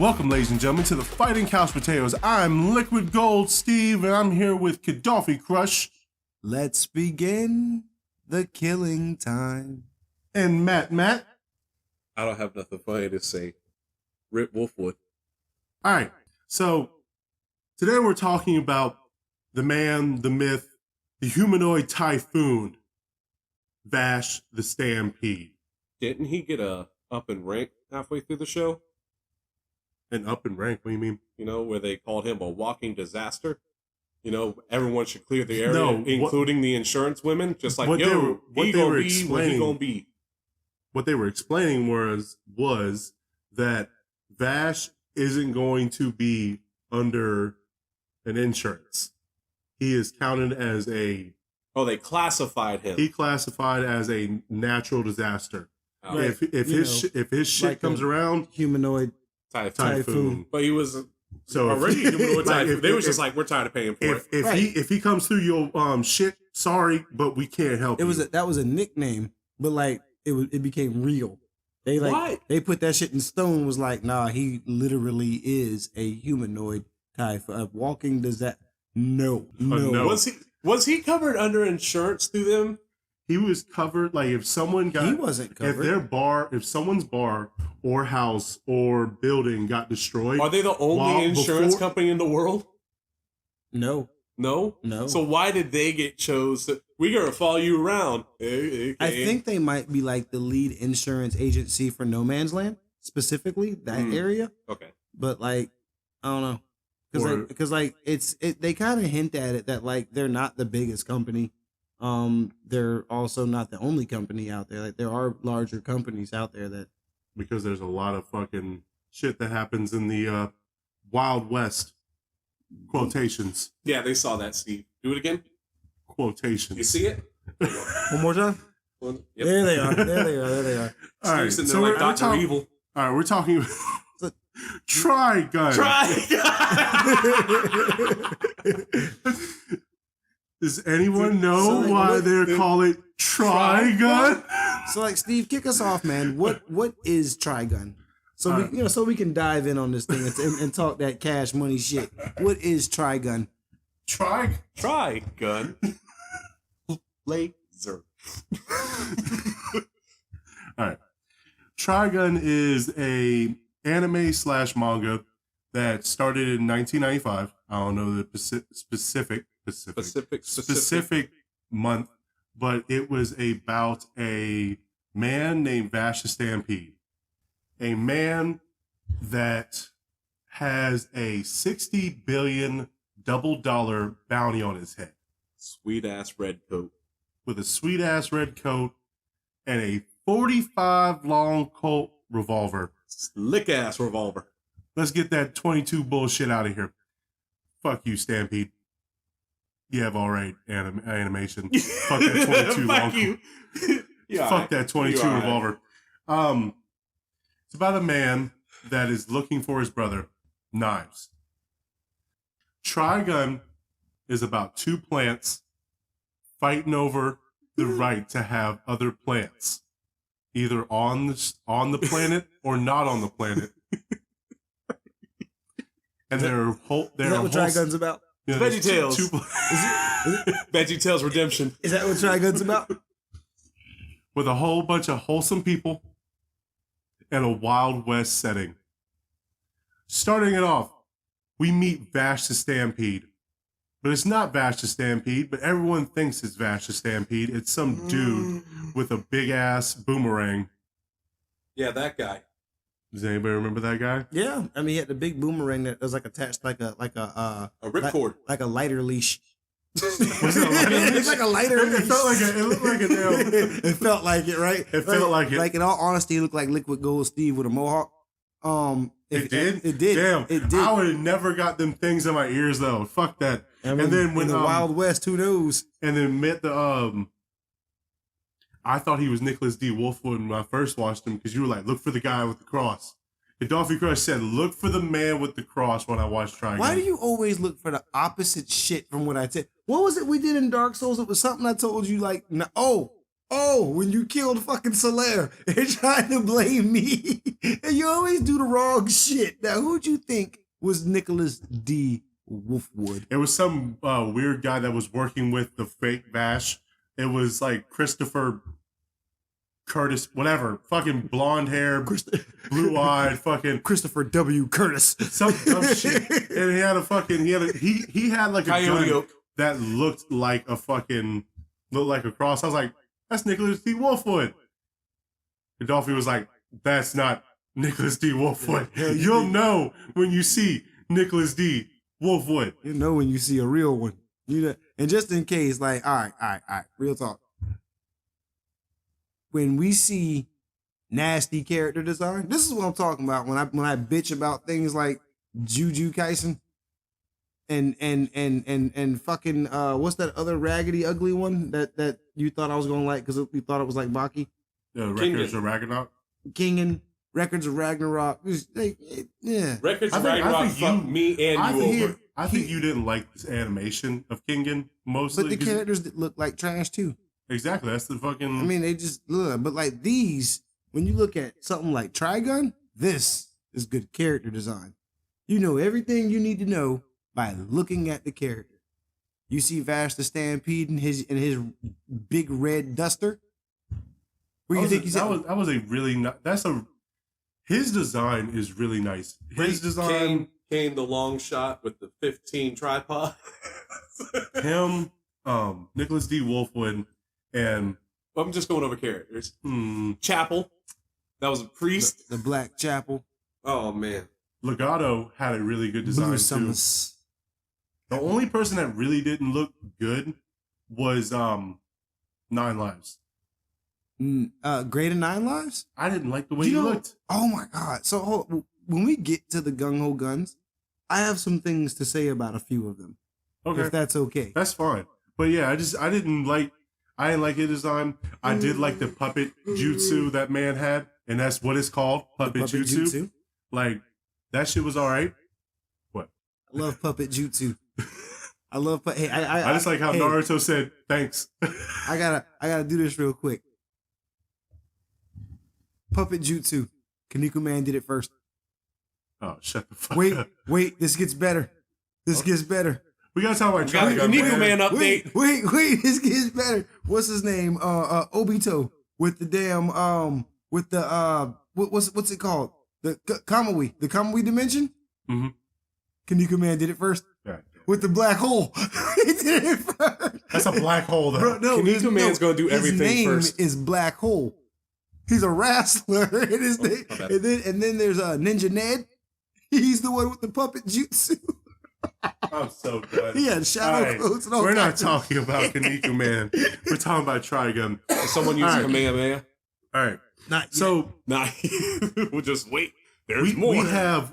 Welcome, ladies and gentlemen, to the Fighting Couch Potatoes. I'm Liquid Gold Steve, and I'm here with Kadawfi Crush. Let's begin the killing time. And MattMatt. I don't have nothing funny to say. Rip Wolfwood. All right, so today we're talking about the man, the myth, the humanoid typhoon, Vash the Stampede. Didn't he get a up in rank halfway through the show? And up in rank, what do you mean? You know, where they called him a walking disaster? You know, everyone should clear the area, including the insurance women. Just like, yo, he gonna be what he gonna be. What they were explaining was that Vash isn't going to be under an insurance. He is counted as a... Oh, they classified him. He classified as a natural disaster. Oh. If his shit like comes around... Humanoid typhoon. But he was already humanoid typhoon. They was just like, we're tired of paying for it. If he comes through your shit, sorry, but we can't help you. That was a nickname, but like it became real. They put that shit in stone. Was like, nah, he literally is a humanoid typhoon, a walking disaster. No. Was he covered under insurance through them? He was covered. Like if someone got, he wasn't covered. If someone's bar or house or building got destroyed, are they the only insurance company in the world? No. So why did they get chosen? We gonna follow you around. I think they might be like the lead insurance agency for No Man's Land, specifically that area. Okay, but like I don't know, because they kind of hint at it that like they're not the biggest company. They're also not the only company out there. Like there are larger companies out there that, because there's a lot of fucking shit that happens in the Wild West. Quotations. Yeah, they saw that, Steve. Do it again. Quotations. You see it? One more time. Yep. There they are. All right, so like Dr. Evil. All right, we're talking about Trigun. Does anyone know why they call it Trigun? So, like, Steve, kick us off, man. What is Trigun? So so we can dive in on this thing and talk that cash money shit. What is Trigun? Trigun. Laser. All right. Trigun is a anime / manga that started in 1995. I don't know the specific month, but it was about a man named Vash the Stampede. A man that has a $60 billion double dollar bounty on his head. Sweet ass red coat. With a sweet ass red coat and a 45 long Colt revolver. Slick ass revolver. Let's get that 22 bullshit out of here. Fuck you, Stampede. You have all right animation. Fuck that 22 long Colt. Fuck that 22 revolver. It's about a man that is looking for his brother, Knives. Trigun is about two plants fighting over the right to have other plants, either on the planet or not on the planet. And is that what Trigun's about? You know, VeggieTales. VeggieTales Redemption. Is that what Trigun's about? With a whole bunch of wholesome people and a Wild West setting. Starting it off, we meet Vash the Stampede. But it's not Vash the Stampede, but everyone thinks it's Vash the Stampede. It's some dude with a big ass boomerang. Yeah, that guy. Does anybody remember that guy? Yeah, I mean, he had the big boomerang that was like attached like a ripcord, like a lighter leash. Was it a lighter? It's like a lighter leash. It looked like a damn. It felt like it, right? It felt like it. Like in all honesty, it looked like Liquid Gold Steve with a mohawk. It did. Damn, it did. I would have never got them things in my ears though. Fuck that. I mean, and then when in the Wild West, who knows? And then met the I thought he was Nicholas D. Wolfwood when I first watched him because you were like, look for the guy with the cross. Kadawfi Crush said, look for the man with the cross when I watched Trigun. Why do you always look for the opposite shit from what I said? What was it we did in Dark Souls? It was something I told you like, oh, oh, when you killed fucking Solaire and trying to blame me, and you always do the wrong shit. Now, who'd you think was Nicholas D. Wolfwood? It was some weird guy that was working with the fake Vash. It was like Christopher Curtis, whatever, fucking blonde hair, blue eyed, fucking Christopher W. Curtis, some dumb shit. And he had he had like a gun that looked like a cross. I was like, that's Nicholas D. Wolfwood. Kadawfi was like, that's not Nicholas D. Wolfwood. You'll know when you see Nicholas D. Wolfwood. You know when you see a real one. You know, and just in case, like, all right, real talk. When we see nasty character design, this is what I'm talking about when I bitch about things like Juju Kaisen and fucking what's that other raggedy ugly one that you thought I was gonna like because you thought it was like Baki? Records of Ragnarok. Kingen. Records of Ragnarok. Yeah. Records of Ragnarok fucked me and you over. I think you didn't like this animation of Kingen mostly. But the characters look like trash too. Exactly. That's the fucking... I mean, they just look. But like these, when you look at something like Trigun, this is good character design. You know everything you need to know by looking at the character. You see Vash the Stampede in his big red duster. What do you think he's at? That was a really... His design is really nice. His design... Came the long shot with the 15 tripod. Him, Nicholas D. Wolfwood, and... I'm just going over characters. Chapel. That was a priest. The Black Chapel. Oh, man. Legato had a really good design, too. The only person that really didn't look good was 9 Lives. Great and 9 Lives? I didn't like the way he looked. Oh my God. So when we get to the Gung Ho Guns, I have some things to say about a few of them. Okay. If that's okay. That's fine. But yeah, I didn't like his design. I did like the puppet jutsu that man had, and that's what it's called, puppet jutsu. Like, that shit was all right. What? I love puppet jutsu. I love hey, I just like how Naruto said thanks. I gotta do this real quick. Puppet jutsu. Kaneko Man did it first. Oh, shut the fuck up. Wait, this gets better. This gets better. We gotta talk about Kaneko Man update. Wait, this gets better. What's his name? Obito with the damn with the what's it called? The Kamui. The Kamui dimension? Mm-hmm. Kaneko Man did it first. Yeah. With the black hole. He did it first. That's a black hole though. Bro, no, Kaneko Man's gonna do everything first. His name is Black Hole. He's a wrestler. And then there's Ninja Ned. He's the one with the puppet jutsu. I'm so good. He had shadow coats and all. We're not talking about Kaneko Man. We're talking about Trigun. Someone using Kamehameha. All right. We'll just wait. There's more.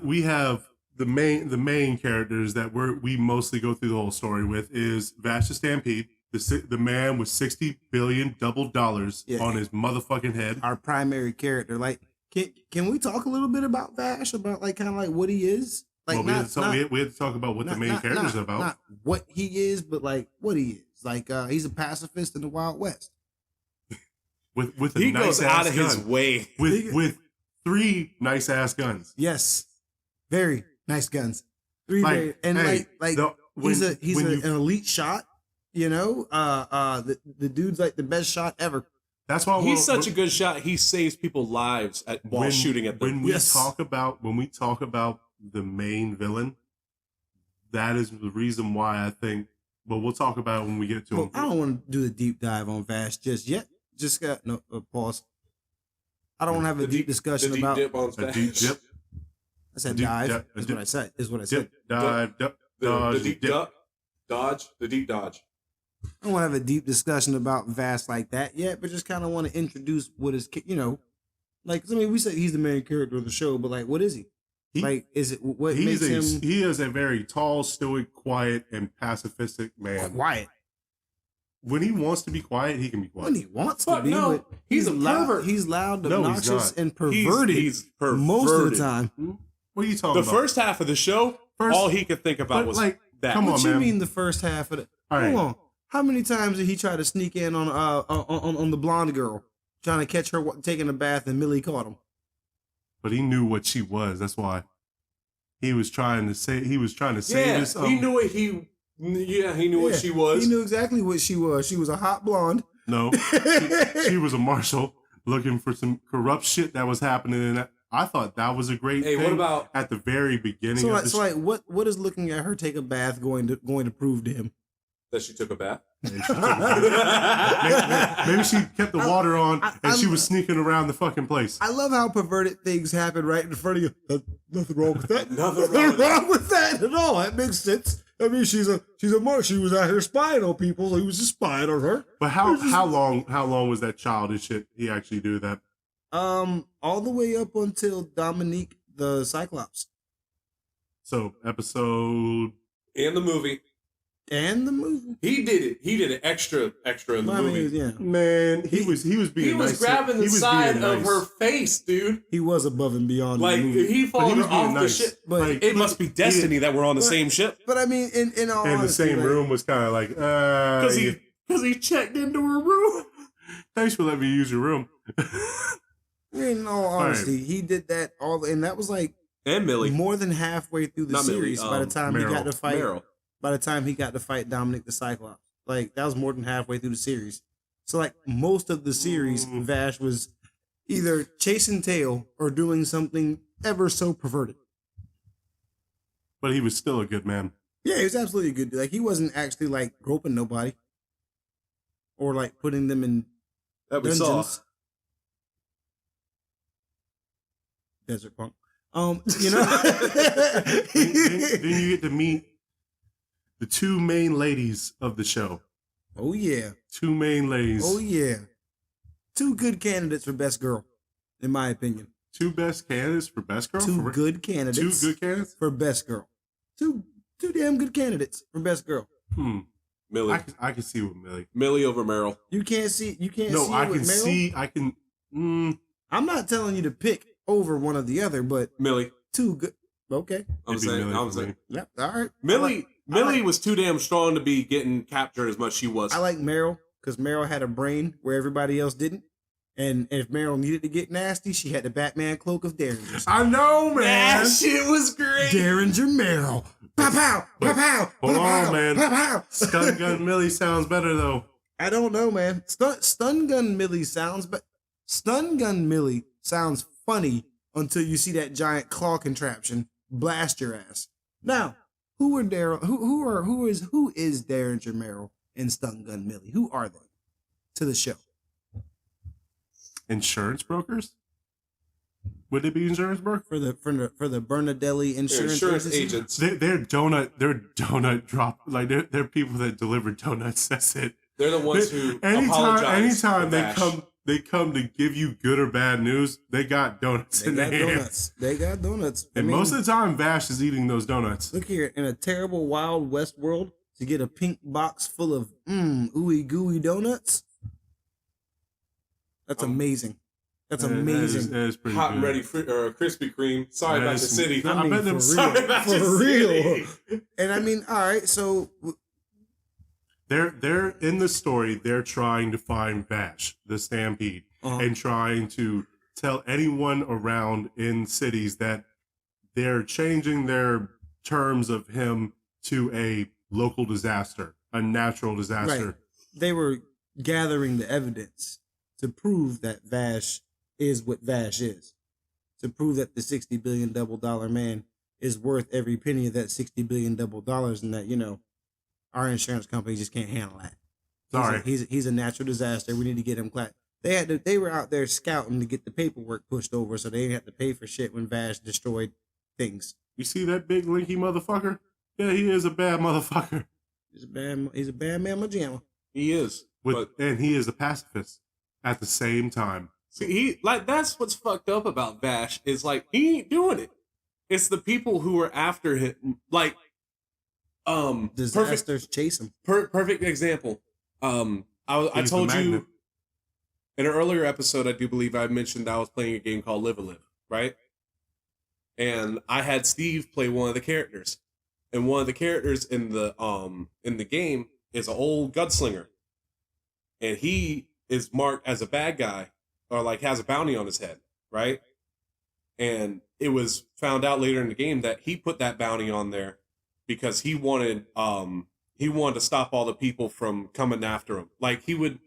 We have the main characters that we mostly go through the whole story with is Vash the Stampede, the man with $60 billion double dollars on his motherfucking head. Our primary character. Like, can we talk a little bit about Vash? About like kind of like what he is? Like, we had to talk about what the main character is about. Not what he is, but like what he is. Like he's a pacifist in the Wild West. With he goes out of his way with 3 nice ass guns. Yes, very nice guns. 3 he's an elite shot. You know, the dude's like the best shot ever. That's why he's such a good shot. He saves people's lives while shooting at them. When we talk about the main villain, that is the reason why I think. But we'll talk about it when we get to him. I don't want to do the deep dive on Vash just yet. Just got pause. I don't want to have a deep discussion about a deep dip. I said dive. Is what I said. Is what I said. Dive. The deep duck. Dodge. The deep dodge. I don't want to have a deep discussion about Vash like that yet, but just kind of want to introduce what is, like, I mean, we said he's the main character of the show, but like, what is he? Is it what makes him? He is a very tall, stoic, quiet, and pacifistic man. Quiet. When he wants to be quiet, he can be quiet. When he wants to be, but he's a pervert. He's loud, obnoxious, and perverted. He's perverted most of the time. What are you talking about? The first half of the show, all he could think about was like that. Come on, man. What you mean the first half of the? Hold on. How many times did he try to sneak in on the blonde girl, trying to catch her taking a bath, and Millie caught him? But he knew what she was. That's why he was trying to say. He was trying to say this. He knew what he. Yeah, he knew what she was. He knew exactly what she was. She was a hot blonde. No, she was a marshal looking for some corrupt shit that was happening. And I thought that was a great thing. What about at the very beginning? What is looking at her take a bath going to prove to him? That she took a bath? Maybe she kept the water on and she was sneaking around the fucking place. I love how perverted things happen right in front of you. Nothing wrong with that. Nothing wrong with that at all. That makes sense. I mean, she's a mark. She was out here spying on people, so he was just spying on her. But how long was that childish shit he actually do that? All the way up until Dominique the Cyclops. So episode and the movie. And the movie. He did it. He did it extra in the movie. Yeah. Man, he was being He was nice. grabbing the side of her face, dude. He was above and beyond. Like he followed her off the ship. But like, it must be destiny that we're on the same ship. But I mean, in all and honesty, the same room was kind of like because he checked into her room. Thanks for letting me use your room. In all honesty, he did that and that was like and Millie more than halfway through the series. By the time he got to fight. By the time he got to fight Dominic the Cyclops. Like, that was more than halfway through the series. So, like, most of the series, Vash was either chasing tail or doing something ever so perverted. But he was still a good man. Yeah, he was absolutely a good dude. Like, he wasn't actually, like, groping nobody. Or, like, putting them in dungeons. Saw. Desert Punk. You know? Then you get to meet the two main ladies of the show. Oh, yeah. Two main ladies. Oh, yeah. Two good candidates for best girl, in my opinion. Two best candidates for best girl? Two good candidates. Two good candidates? For best girl. Two damn good candidates for best girl. Millie. I can see with Millie. Millie over Meryl. You can't see No, see I with can Meryl? see, I can... I'm not telling you to pick over one or the other, but... Millie. Two good... Okay. I'm saying. Yep, all right. Millie was too damn strong to be getting captured as much as she was. I like Meryl because Meryl had a brain where everybody else didn't. And if Meryl needed to get nasty, she had the Batman cloak of Derringer. I know, man. That shit was great. Derringer Meryl. Pow, pow, pow, pow. Hold on, man. Pow, pow. Stun Gun Millie sounds better, though. I don't know, man. Stun Gun Millie sounds... But Stun Gun Millie sounds funny until you see that giant claw contraption blast your ass. Now... Who is Derringer Meryl and Stun Gun Millie? Who are they to the show? Insurance brokers? Would they be insurance brokers? For the Bernadelli insurance agents. They're donut drop, like they're people that deliver donuts. That's it. They're the ones who apologize. Anytime they come to give you good or bad news, they got donuts in their hands. They got donuts. And most of the time, Vash is eating those donuts. Look here, in a terrible Wild West world, to get a pink box full of ooey gooey donuts, that's amazing. That's amazing. That is pretty hot good. and ready Krispy Kreme. Sorry about the city. I bet them sorry about for the real. city. And I mean, all right, so they're in the story. They're trying to find Vash, the Stampede, and trying to tell anyone around in cities that they're changing their terms of him to a local disaster, a natural disaster. Right. They were gathering the evidence to prove that Vash is what Vash is, to prove that the $60 billion double dollar man is worth every penny of that $60 billion double dollars, and that, you know, our insurance company just can't handle that. Sorry. He's a natural disaster. We need to get him clapped. They were out there scouting to get the paperwork pushed over so they didn't have to pay for shit when Vash destroyed things. You see that big linky motherfucker? Yeah, he is a bad motherfucker. He's a bad man, jamma. He is. And he is a pacifist at the same time. See, that's what's fucked up about Vash is like he ain't doing it. It's the people who are after him. Like, disasters chase him. Perfect example. I told you in an earlier episode, I do believe I mentioned I was playing a game called Live and Live, right? And I had Steve play one of the characters, and one of the characters in the game is an old gunslinger, and he is marked as a bad guy, or like has a bounty on his head, right? And it was found out later in the game that he put that bounty on there because he wanted to stop all the people from coming after him. Like he would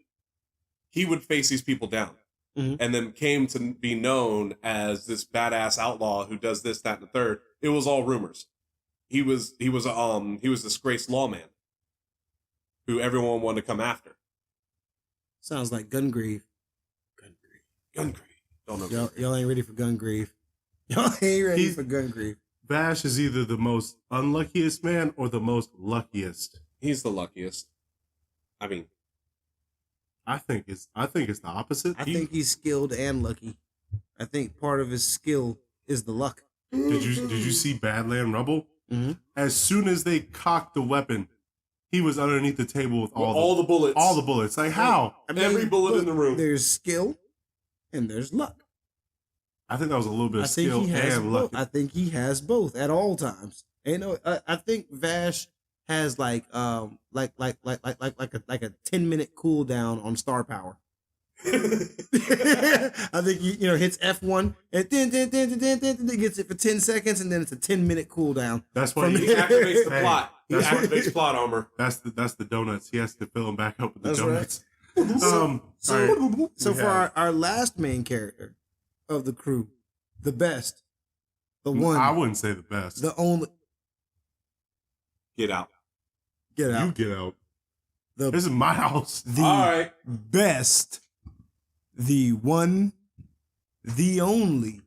face these people down, and then came to be known as this badass outlaw who does this, that, and the third. It was all rumors. He was a disgraced lawman who everyone wanted to come after. Sounds like Gungrave. Gungrave. Don't know. Y'all ain't ready for Gungrave. Y'all ain't ready for Gungrave. Vash is either the most unluckiest man or the most luckiest. He's the luckiest. I mean, I think it's the opposite. I think he's skilled and lucky. I think part of his skill is the luck. Did you see Badland Rumble? Mm-hmm. As soon as they cocked the weapon, he was underneath the table with all the bullets. All the bullets. Like how? I mean, every bullet in the room. There's skill and there's luck. I think that was a little bit of skill and luck. I think he has both at all times. And I think Vash has like a 10-minute cooldown on star power. I think he hits F1 and then gets it for 10 seconds and then it's a 10-minute cooldown. That's why he activates the plot. He activates plot armor. That's the donuts. He has to fill them back up with the donuts. Right. So for our last main character of the crew, the best, the one. I wouldn't say the best. The only. Get out. Get out. You get out. This is my house. All right. Best. The one. The only.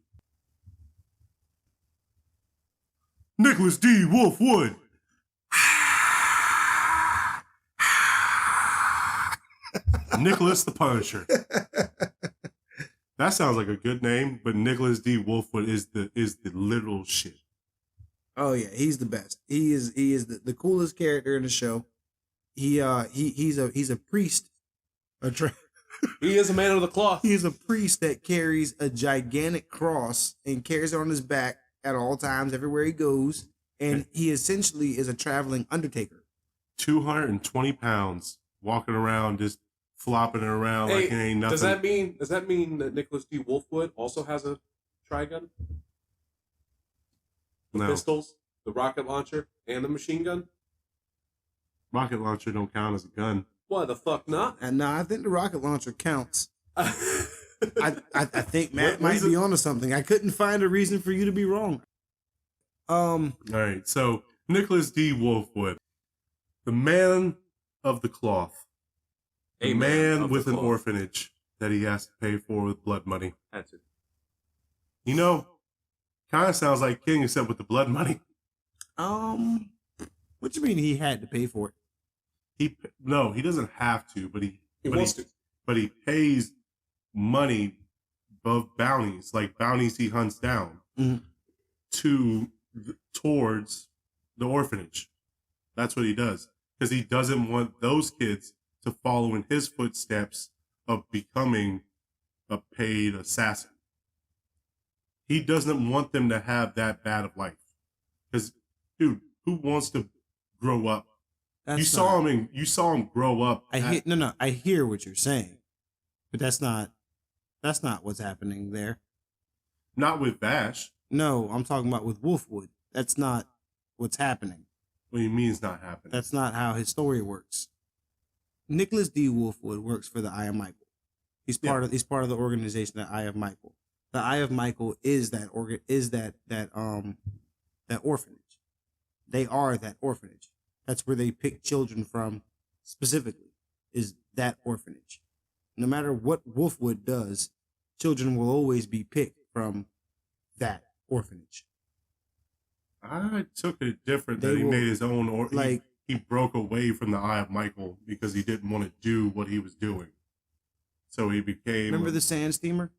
Nicholas D. Wolfwood. Nicholas the Punisher. That sounds like a good name, but Nicholas D. Wolfwood is the literal shit. Oh yeah, he's the best. He is the coolest character in the show. He's a priest. He is a man of the cloth. He is a priest that carries a gigantic cross and carries it on his back at all times, everywhere he goes. And he essentially is a traveling undertaker. 220 pounds, walking around, just flopping it around like it ain't nothing. Does that mean that Nicholas D. Wolfwood also has a Trigun? The pistols, the rocket launcher, and the machine gun? Rocket launcher don't count as a gun. Why the fuck not? And no, I think the rocket launcher counts. I think Matt might be onto something. I couldn't find a reason for you to be wrong. All right, so Nicholas D. Wolfwood, the man of the cloth, a man with an orphanage that he has to pay for with blood money. That's it. Kind of sounds like King, except with the blood money. What you mean he had to pay for it? He doesn't have to, but he wants to. But he pays money above bounties, like bounties he hunts down, towards the orphanage. That's what he does, because he doesn't want those kids to follow in his footsteps of becoming a paid assassin. He doesn't want them to have that bad of life. Because, dude, who wants to grow up? You saw him grow up. I hear what you're saying, but that's not what's happening there. Not with Vash. No, I'm talking about with Wolfwood. That's not what's happening. What do you mean it's not happening? That's not how his story works. Nicholas D. Wolfwood works for the Eye of Michael. He's part of the organization, the Eye of Michael. The Eye of Michael is that orphanage. They are that orphanage. That's where they pick children from specifically, is that orphanage. No matter what Wolfwood does, children will always be picked from that orphanage. I took it different that he made his own, he broke away from the Eye of Michael because he didn't want to do what he was doing. So he became... Remember the sand steamer?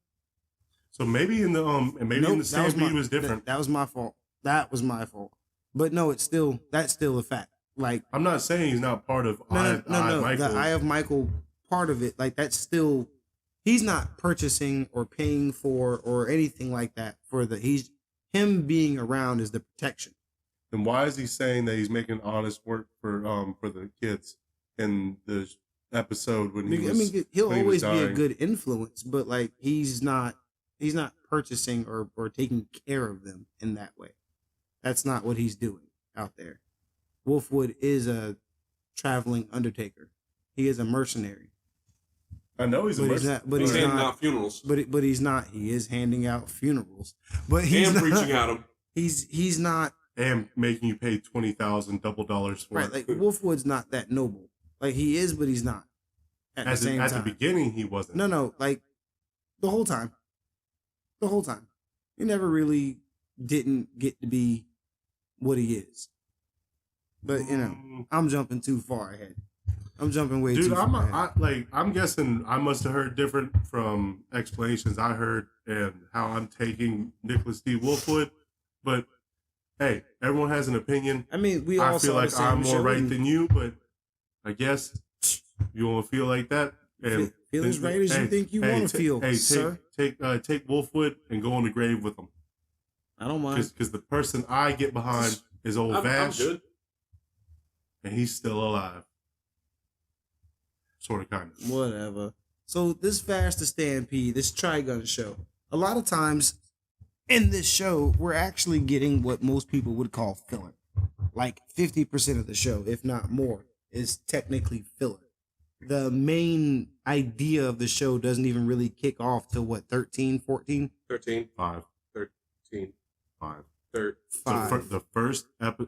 So maybe in the in the Stampede was different. That was my fault. That was my fault. But no, that's still a fact. Like, I'm not saying he's not part of Eye of Michael. The Eye of Michael part of it, like, that's still, he's not purchasing or paying for or anything like that for him being around is the protection. Then why is he saying that he's making honest work for the kids in the episode when he was. I mean, he'll when he was always be a dying. good influence, but like he's not purchasing or taking care of them in that way. That's not what he's doing out there. Wolfwood is a traveling undertaker. He is a mercenary. I know he's a mercenary. But He's he's handing not. out funerals. But he's not. He is handing out funerals. But he's And not, preaching at them. He's not. And making you pay $20,000 double dollars for Right, it. like Wolfwood's not that noble. Like he is, but he's not. At the beginning, he wasn't. No, like the whole time. The whole time, he never really didn't get to be what he is. But you know, I'm jumping too far ahead. I'm jumping way too far ahead. I'm guessing I must have heard different from explanations I heard and how I'm taking Nicholas D. Wolfwood. But hey, everyone has an opinion. I mean, we all I feel like I'm more right than you, but I guess you won't feel like that. And feel as right as you think you want to feel, sir. Take Wolfwood and go on the grave with him. I don't mind. Because the person I get behind is old Vash. I'm good. And he's still alive. Sort of, kind of. Whatever. So this Vash the Stampede, this Trigun show, a lot of times in this show, we're actually getting what most people would call filler. Like 50% of the show, if not more, is technically filler. The main idea of the show doesn't even really kick off till what, 13, 14? 13. 5. 13. 5. 13. 5.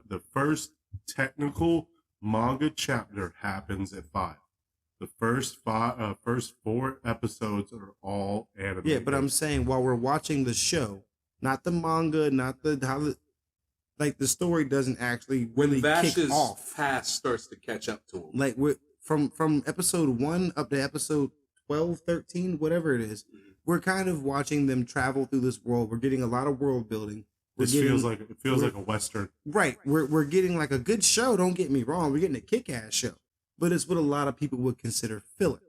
The first technical manga chapter happens at 5. The first 4 episodes are all animated. Yeah, but I'm saying while we're watching the show, not the manga, not the the story doesn't actually really kick off. Past starts to catch up to him. Like we're from episode 1 up to episode 12, 13, whatever it is, we're kind of watching them travel through this world. We're getting a lot of world building. It feels like a Western. Right. We're getting like a good show, don't get me wrong. We're getting a kick-ass show. But it's what a lot of people would consider filler.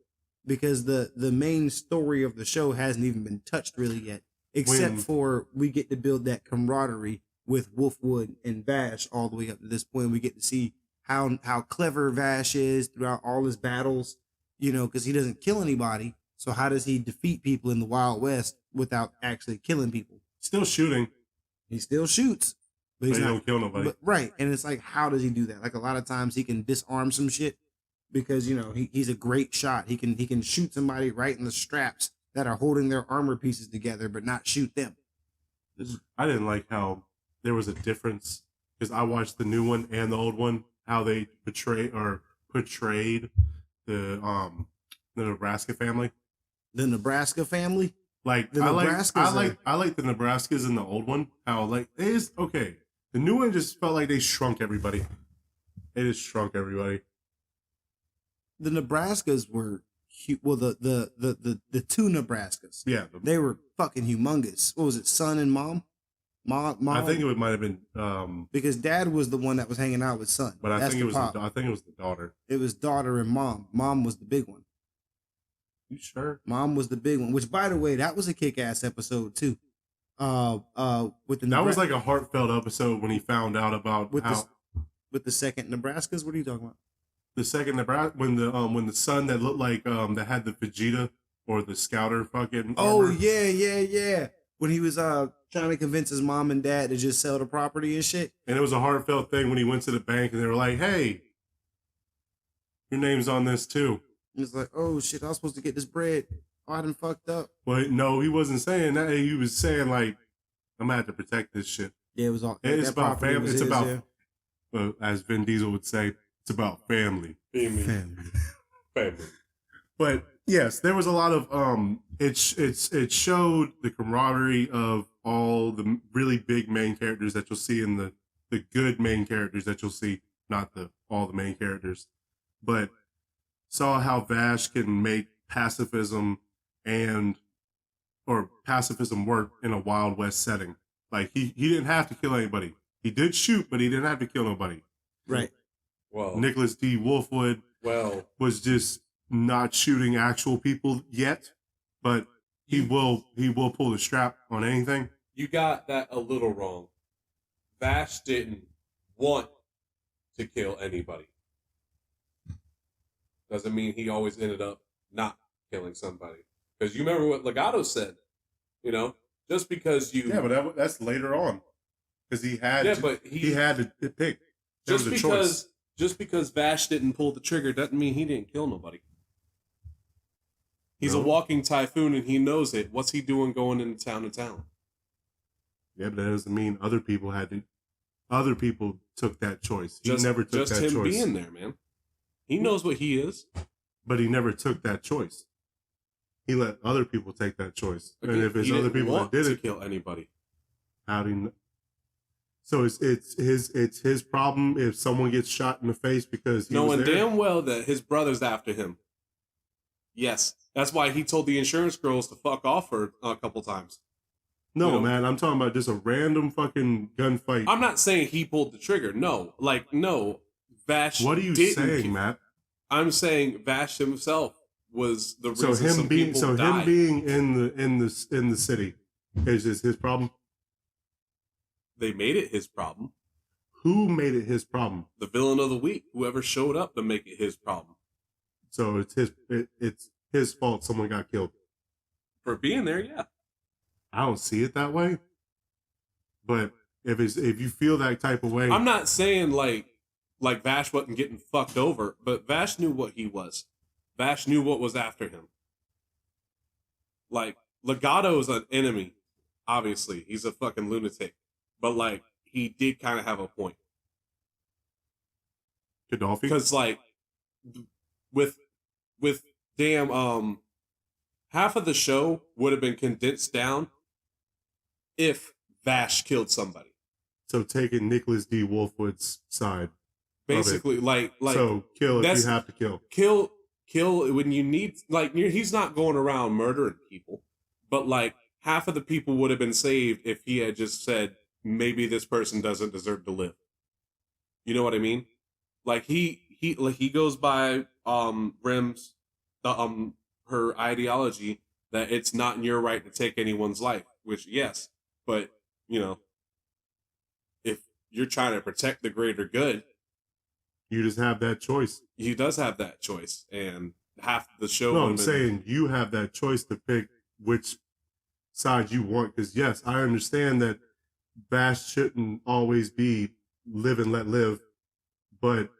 Because the main story of the show hasn't even been touched really yet. Except for we get to build that camaraderie with Wolfwood and Vash all the way up to this point. We get to see how clever Vash is throughout all his battles, you know, because he doesn't kill anybody. So how does he defeat people in the Wild West without actually killing people? Still shooting. He still shoots, but he don't kill nobody. Right, and it's like, how does he do that? Like a lot of times he can disarm some shit because, you know, he's a great shot. He can shoot somebody right in the straps that are holding their armor pieces together, but not shoot them. I didn't like how there was a difference because I watched the new one and the old one. How they portrayed the Nebraska family. The Nebraska family? Like I like the Nebraskas in the old one. How like it is okay. The new one just felt like they shrunk everybody. They just shrunk everybody. The Nebraskas were the two Nebraskas. Yeah, they were fucking humongous. What was it, son and mom? Mom. I think it might have been because dad was the one that was hanging out with son. But I think it was the daughter. It was daughter and mom. Mom was the big one. You sure? Mom was the big one. Which, by the way, that was a kick-ass episode too. With the that was like a heartfelt episode when he found out about with the second Nebraskas. What are you talking about? The second Nebraska when the son that looked like that had the Vegeta or the Scouter fucking. Oh armor. yeah. When he was trying to convince his mom and dad to just sell the property and shit. And it was a heartfelt thing when he went to the bank and they were like, "Hey, your name's on this too." He's like, "Oh shit, I was supposed to get this bread. Oh, I done fucked up." Well, no, he wasn't saying that. He was saying like, "I'm gonna have to protect this shit." Yeah, it was all. It's about family. It's about, as Vin Diesel would say, it's about family. Family. But yes, there was a lot of it showed the camaraderie of all the really big main characters that you'll see in the good main characters that you'll see, not all the main characters, but saw how Vash can make pacifism work in a Wild West setting. Like he didn't have to kill anybody. He did shoot, but he didn't have to kill nobody. Right. Well, Nicholas D. Wolfwood was just not shooting actual people yet, but he will pull the strap on anything. You got that a little wrong. Vash didn't want to kill anybody. doesn't mean he always ended up not killing somebody. Because you remember what Legato said, you know, just because you... Yeah, but that's later on. Because he had to pick. Just because Vash didn't pull the trigger doesn't mean he didn't kill nobody. He's a walking typhoon and he knows it. What's he doing going into town to town? Yeah, but that doesn't mean other people took that choice. He never took that choice. Just him being there, man. He knows what he is. But he never took that choice. He let other people take that choice. Okay, and if it's other people that did it, kill anybody. How do you know? So it's his problem if someone gets shot in the face because he knowing was there? damn well that his brother's after him. Yes, that's why he told the insurance girls to fuck off for a couple times. No, you know? Man, I'm talking about just a random fucking gunfight. I'm not saying he pulled the trigger. No, Vash. What are you saying, Matt? I'm saying Vash himself was the reason him being in the city is just his problem. They made it his problem. Who made it his problem? The villain of the week. Whoever showed up to make it his problem. So it's his fault someone got killed. For being there, yeah. I don't see it that way. But if you feel that type of way, I'm not saying like Vash wasn't getting fucked over, but Vash knew what he was. Vash knew what was after him. Like, Legato is an enemy, obviously. He's a fucking lunatic. But, like, he did kind of have a point. Kadawfi? Because, like, with damn, half of the show would have been condensed down if Vash killed somebody. So taking Nicholas D. Wolfwood's side. Basically, like so kill if you have to kill. Kill when you need, like, he's not going around murdering people, but like half of the people would have been saved if he had just said, maybe this person doesn't deserve to live. You know what I mean? Like he goes by Rem's her ideology that it's not in your right to take anyone's life, which yes, but you know, if you're trying to protect the greater good, you just have that choice. He does have that choice, and half the show. No, I'm saying you have that choice to pick which side you want. Because yes, I understand that Vash shouldn't always be live and let live, but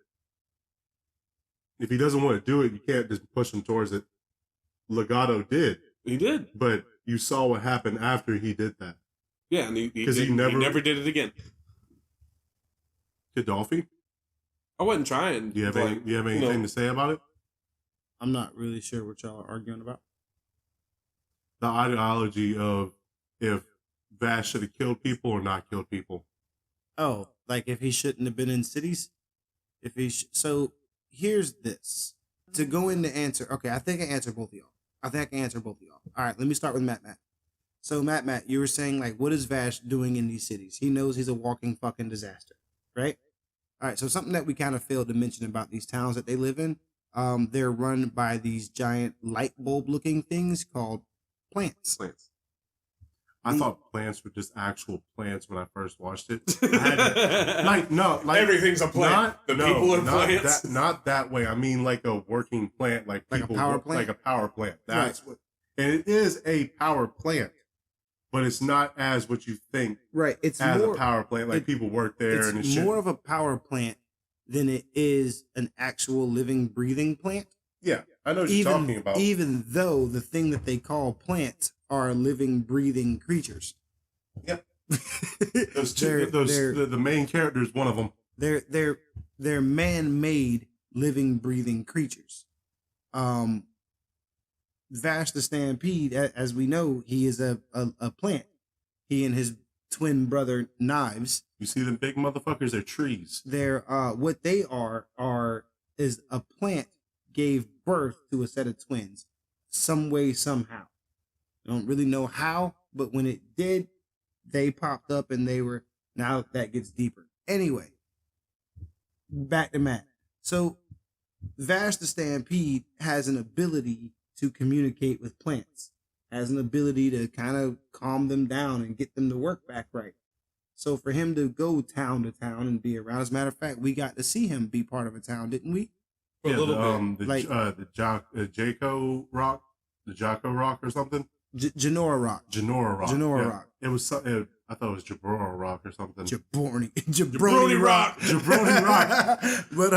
if he doesn't want to do it, you can't just push him towards it. Legato did. He did, but you saw what happened after he did that. Yeah, and he never did it again. Kadawfi? I wasn't trying. Do you have anything to say about it? I'm not really sure what y'all are arguing about. The ideology of if Vash should have killed people or not killed people. Oh, like if he shouldn't have been in cities? So here's this. To go into answer, okay, I think I answered both of y'all. All right, let me start with MattMatt. So MattMatt, you were saying, like, what is Vash doing in these cities? He knows he's a walking fucking disaster, right? All right, so something that we kind of failed to mention about these towns that they live in, they're run by these giant light bulb looking things called plants. I thought plants were just actual plants when I first watched it. Everything's a plant. People are plants. Not that way. I mean, like a working plant, like a power plant. Like a power plant. That's what, and it is a power plant, but it's not as what you think. Right. It's as more, a power plant. Like people work there, and it's more of a power plant than it is an actual living, breathing plant. Yeah, I know what you're talking about. Even though the thing that they call plants are living, breathing creatures. Yep. The main character is one of them. They're man-made living, breathing creatures. Vash the Stampede, as we know, he is a plant. He and his twin brother Knives. You see them big motherfuckers? They're trees. They're what they is a plant gave birth to a set of twins, some way, somehow. I don't really know how, but when it did, they popped up and they were, now that gets deeper. Anyway, back to Matt. So Vash the Stampede has an ability to communicate with plants, has an ability to kind of calm them down and get them to work back right. So for him to go town to town and be around, as a matter of fact, we got to see him be part of a town, didn't we? For a little the Jaco Rock, the Jocko Rock or something. Janora Rock. Janora Rock. It was. I thought it was Jabroni Rock or something. Jabroni Rock. Jabroni Rock. But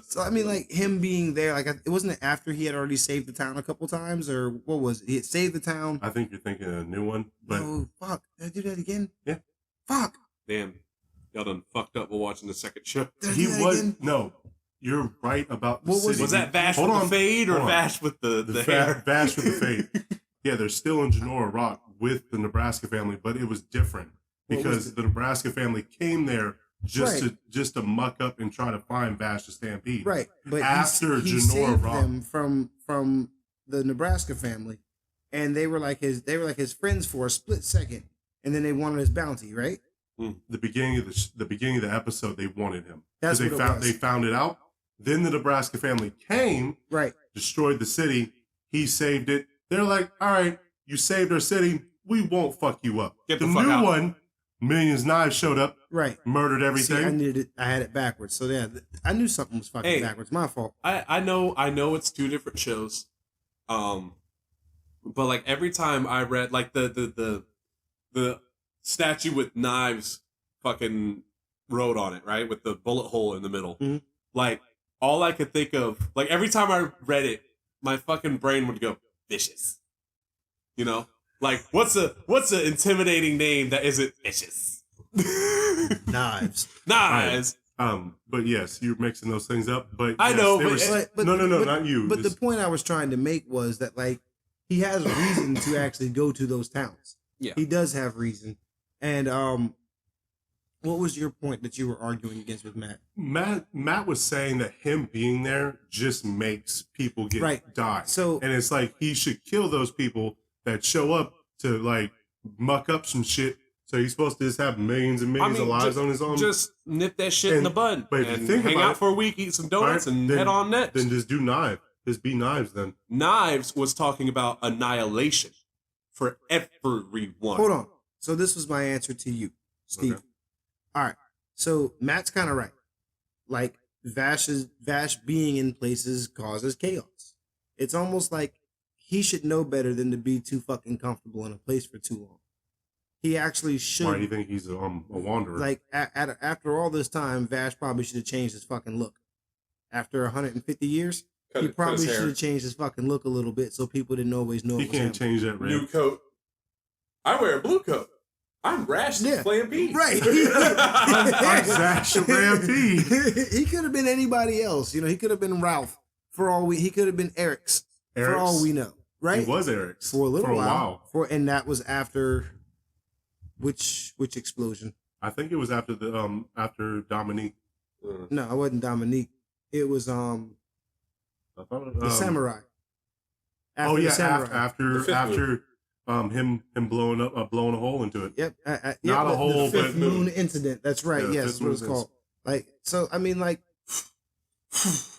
so I mean, like him being there, like it wasn't after he had already saved the town a couple times, or what was it? He had saved the town. I think you're thinking of a new one, but oh fuck, did I do that again? Yeah. Fuck. Damn, y'all done fucked up while watching the second show. He was again? No. You're right about the city. Was that Vash with the fade or Vash with the hair? Vash with the fade. Yeah, they're still in Janora Rock with the Nebraska family, but it was different because the Nebraska family came there just to muck up and try to find Vash the Stampede. Right, but after he Janora saved Rock them from the Nebraska family, and they were like his friends for a split second, and then they wanted his bounty. Right. The beginning of the episode, they wanted him. That's what they found it out. Then the Nebraska family came, destroyed the city. He saved it. They're like, all right, you saved our city. We won't fuck you up. Get the new fuck out. one, Millions Knives showed up, murdered everything. See, I had it backwards. So yeah, I knew something was fucking backwards. My fault. I know it's two different shows. But like every time I read like the statue with knives fucking wrote on it, right? With the bullet hole in the middle. Mm-hmm. Like all I could think of, like every time I read it, my fucking brain would go, vicious. You know? Like what's a intimidating name that isn't vicious? Knives. But yes, you're mixing those things up. But I yes, know, no, not you. But the point I was trying to make was that like he has a reason to actually go to those towns. Yeah. He does have reason. And what was your point that you were arguing against with Matt? Matt was saying that him being there just makes people die. So, and it's like he should kill those people that show up to like muck up some shit. So he's supposed to just have millions and millions of lives on his own. Just nip that shit in the bud. But if you think hang about out for a week, eat some donuts, and then, head on next. Then just do Knives. Just be Knives then. Knives was talking about annihilation for everyone. Hold on. So this was my answer to you, Steve. Okay. All right. So Matt's kind of right. Like Vash being in places causes chaos. It's almost like he should know better than to be too fucking comfortable in a place for too long. He actually should. Why do you think he's a wanderer? Like after all this time, Vash probably should have changed his fucking look. After 150 years, he probably should have changed his fucking look a little bit so people didn't always know. He can't change that. New coat. I wear a blue coat. I'm Rash Stampede. Right. I'm Zash Stampede. He could have been anybody else. You know, he could have been Ralph for all he could have been Eric's for all we know. Right? He was Eric's for a little while. And that was after which explosion? I think it was after the after Dominique. No, it wasn't Dominique. It was I thought the samurai. After him blowing a hole into it. Yep. Not a hole, the fifth moon incident. That's right. Yeah, yes, that's what it's called. Like, so I mean, like,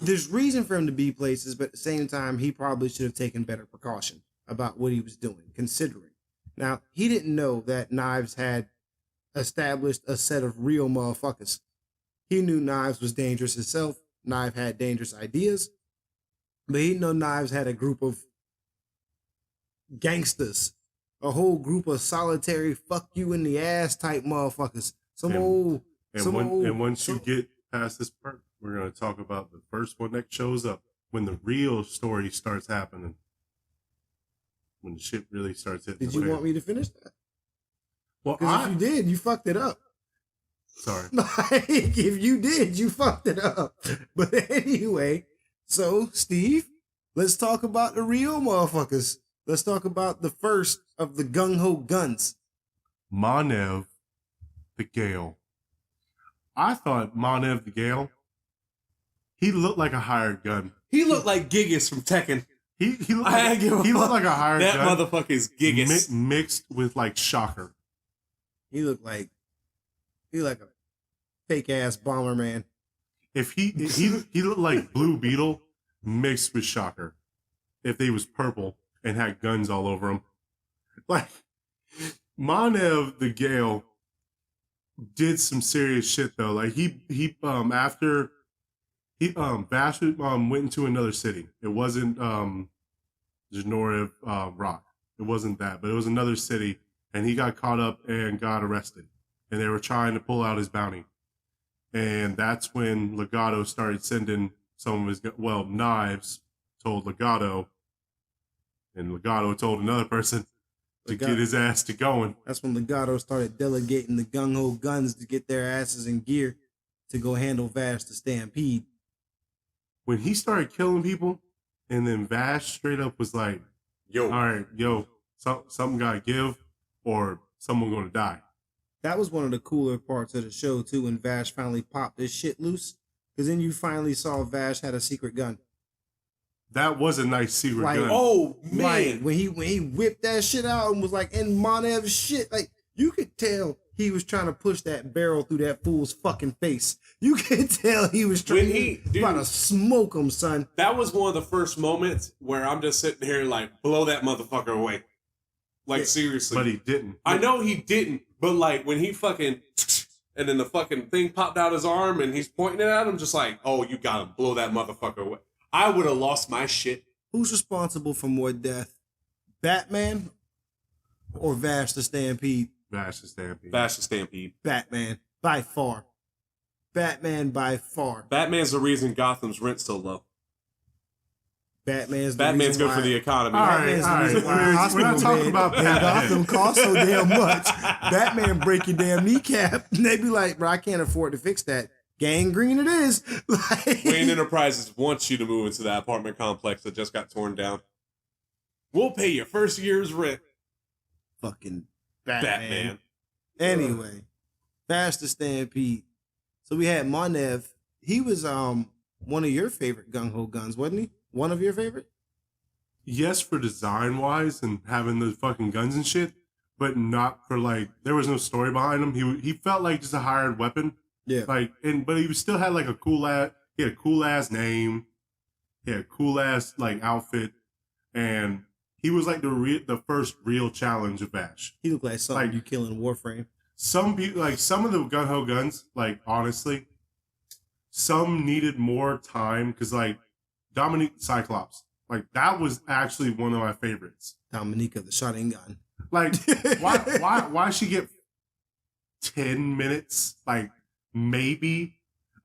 there's reason for him to be places, but at the same time, he probably should have taken better precaution about what he was doing, considering. Now, he didn't know that Knives had established a set of real motherfuckers. He knew Knives was dangerous himself. Knives had dangerous ideas, but he didn't know Knives had a group of gangsters. A whole group of solitary fuck you in the ass type motherfuckers. Once you get past this part, we're going to talk about the first one that shows up when the real story starts happening. When the shit really starts hitting. Did you want me to finish that? Well, because if you did, you fucked it up. Sorry. If you did, you fucked it up. But anyway, so Steve, let's talk about the real motherfuckers. Let's talk about the first of the gung-ho guns. Manev the Gale. I thought Manev the Gale, he looked like a hired gun. He looked like Gigas from Tekken. He looked like a hired gun. That motherfucker's Gigas. Mixed with like Shocker. He looked like a fake-ass bomber man. If he looked like Blue Beetle mixed with Shocker. If he was purple and had guns all over him. Like, Manev the Gale did some serious shit though. Like after Vash went into another city. It wasn't Janora Rock. It wasn't that, but it was another city, and he got caught up and got arrested. And they were trying to pull out his bounty. And that's when Legato started sending some of his knives. Told Legato, and Legato told another person to get his ass to going. That's when Legato started delegating the gung-ho guns to get their asses in gear to go handle Vash the Stampede. When he started killing people, and then Vash straight up was like, all right, something gotta give, or someone gonna die. That was one of the cooler parts of the show, too, when Vash finally popped his shit loose. Because then you finally saw Vash had a secret gun. That was a nice secret gun. Oh, man. Like, when he whipped that shit out and was like in Monev's shit, like, you could tell he was trying to push that barrel through that fool's fucking face. You could tell he was trying about to smoke him, son. That was one of the first moments where I'm just sitting here like, blow that motherfucker away. Like, seriously. But he didn't. I know he didn't, but like when he fucking, and then the fucking thing popped out his arm and he's pointing it at him, just like, oh, you gotta blow that motherfucker away. I would have lost my shit. Who's responsible for more death? Batman or Vash the Stampede? Vash the Stampede. Vash the Stampede. Batman, by far. Batman by far. Batman's the reason Gotham's rent's so low. Batman's good for the economy. All right. We're not talking about Batman. Gotham costs so damn much. Batman break your damn kneecap. And they be like, bro, I can't afford to fix that. Gangrene it is. Like, Wayne Enterprises wants you to move into that apartment complex that just got torn down. We'll pay your first year's rent. Fucking Batman. Batman. Anyway, Vash the Stampede. So we had Monev. He was one of your favorite gung-ho guns, wasn't he? One of your favorite? Yes, for design-wise and having the fucking guns and shit, but not for, like, there was no story behind him. He felt like just a hired weapon. Yeah. Like, but he still had, like, he had a cool-ass name. He had a cool-ass, like, outfit. And he was, like, the first real challenge of Vash. He looked like something you kill in Warframe. Some of the gung-ho guns, like, honestly, some needed more time, because, like, Dominique Cyclops, like, that was actually one of my favorites. Dominica the shotgun gun. Like, why she get 10 minutes? Like, maybe.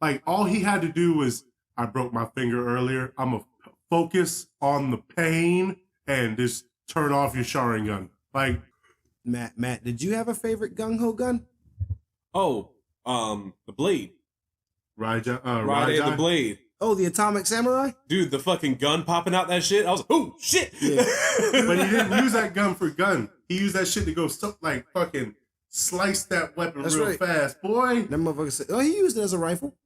Like, all he had to do was, I broke my finger earlier. I'm going to focus on the pain and just turn off your shotgun gun. Like, Matt, did you have a favorite gung-ho gun? Oh, the Blade. Raijai the Blade. Oh, the Atomic Samurai? Dude, the fucking gun popping out that shit. I was like, oh, shit. Yeah. But he didn't use that gun for gun. He used that shit to go like fucking slice that weapon real fast, boy. That motherfucker said, oh, he used it as a rifle.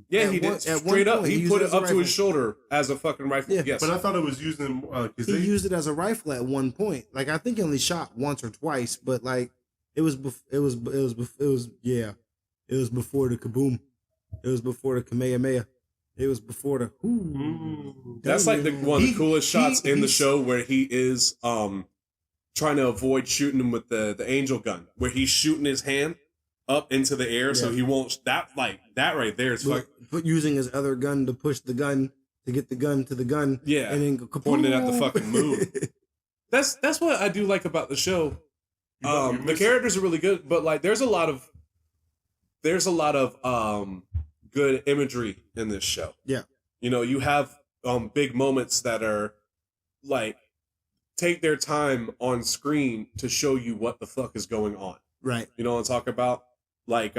Yeah, he did. Straight up, he put it up to his shoulder as a fucking rifle. Yeah. Yes. But I thought it was using he used it as a rifle at one point. Like, I think he only shot once or twice, but like it was before the kaboom. It was before the Kamehameha. It was before the That's like one of the coolest shots in the show, where he is trying to avoid shooting him with the angel gun, where he's shooting his hand up into the air, so he won't. That right there is like using his other gun to push the gun to get the gun to the gun. Yeah, and then go pointing it at the fucking moon. That's what I do like about the show. The characters are really good, but like there's a lot of good imagery in this show. Yeah, you know, you have big moments that are like take their time on screen to show you what the fuck is going on. Right. You know what I'm talking about? Like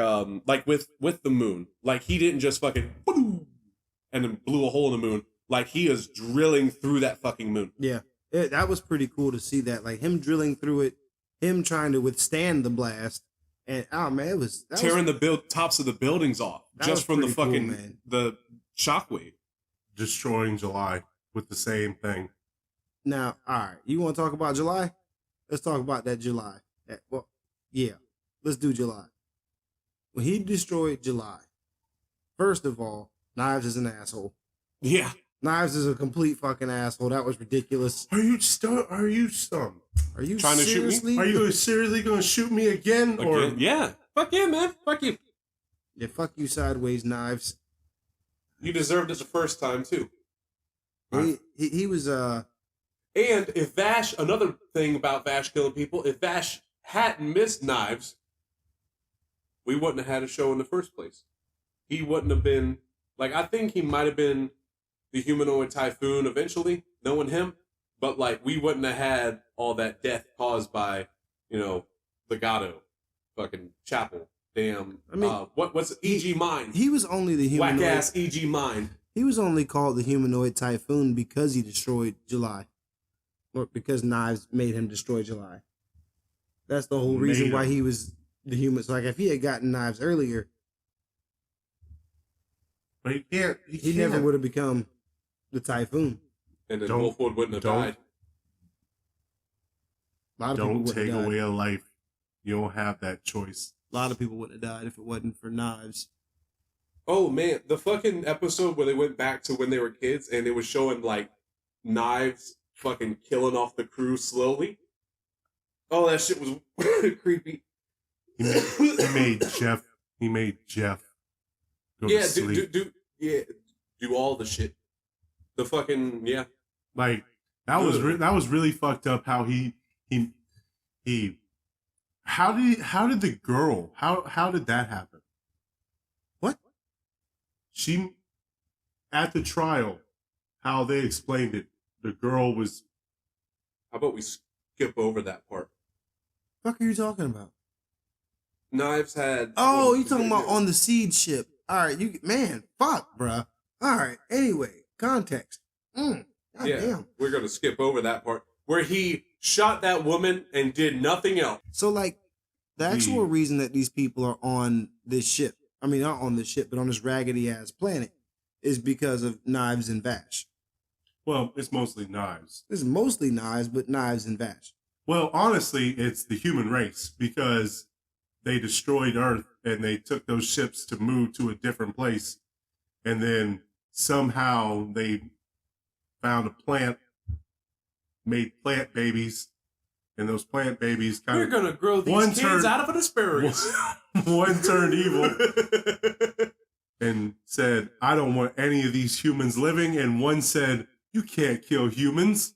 with the moon. Like he didn't just fucking and then blew a hole in the moon. Like he is drilling through that fucking moon. Yeah. That was pretty cool to see that. Like him drilling through it, him trying to withstand the blast. And man, tearing the tops of the buildings off just from the fucking cool, the shockwave. Destroying July with the same thing. Now, all right, you want to talk about July? Let's talk about that July. Yeah, let's do July. When he destroyed July, first of all, Knives is an asshole. Yeah. Knives is a complete fucking asshole. That was ridiculous. Are you trying to shoot me? Are you seriously going to shoot me again? Or yeah. Fuck yeah, man. Fuck you. Yeah, fuck you, Sideways Knives. You deserved it the first time too. He was And if Vash, another thing about Vash killing people, if Vash hadn't missed Knives, we wouldn't have had a show in the first place. He wouldn't have been, like, I think he might have been the humanoid typhoon eventually, knowing him, but, like, we wouldn't have had all that death caused by, Legato, fucking Chapel, damn, I mean, what's E.G. Mind? He was only the humanoid. Whack-ass E.G. Mind. He was only called the humanoid typhoon because he destroyed July. Or because Knives made him destroy July. That's the whole reason why he was the human. So, like, if he had gotten Knives earlier, but he never would have become the typhoon. And then Wolfwood wouldn't have died. A lot of people Don't would have take died. away a life. You don't have that choice. A lot of people wouldn't have died if it wasn't for Knives. Oh man, the fucking episode where they went back to when they were kids and it was showing like Knives fucking killing off the crew slowly. Oh, that shit was creepy. He made Jeff. He made Jeff go to sleep. Do all the shit. The fucking Like that was really fucked up. How he how did the girl how did that happen? What? She at the trial, how they explained it. The girl was. How about we skip over that part? What are you talking about? Knives had. Oh, you talking about on the seed ship? All right, fuck, bruh. All right. Anyway, context. Damn. We're gonna skip over that part where he shot that woman and did nothing else. So, like, the actual reason that these people are on this ship, I mean, not on this ship, but on this raggedy ass planet, is because of Knives and Vash. Well, it's mostly Knives. It's mostly Knives, but Knives and Vash. Well, honestly, it's the human race because they destroyed Earth and they took those ships to move to a different place. And then somehow they found a plant, made plant babies, and those plant babies We're gonna grow these kids out of an asparagus. One turned evil and said, I don't want any of these humans living. And one said, you can't kill humans.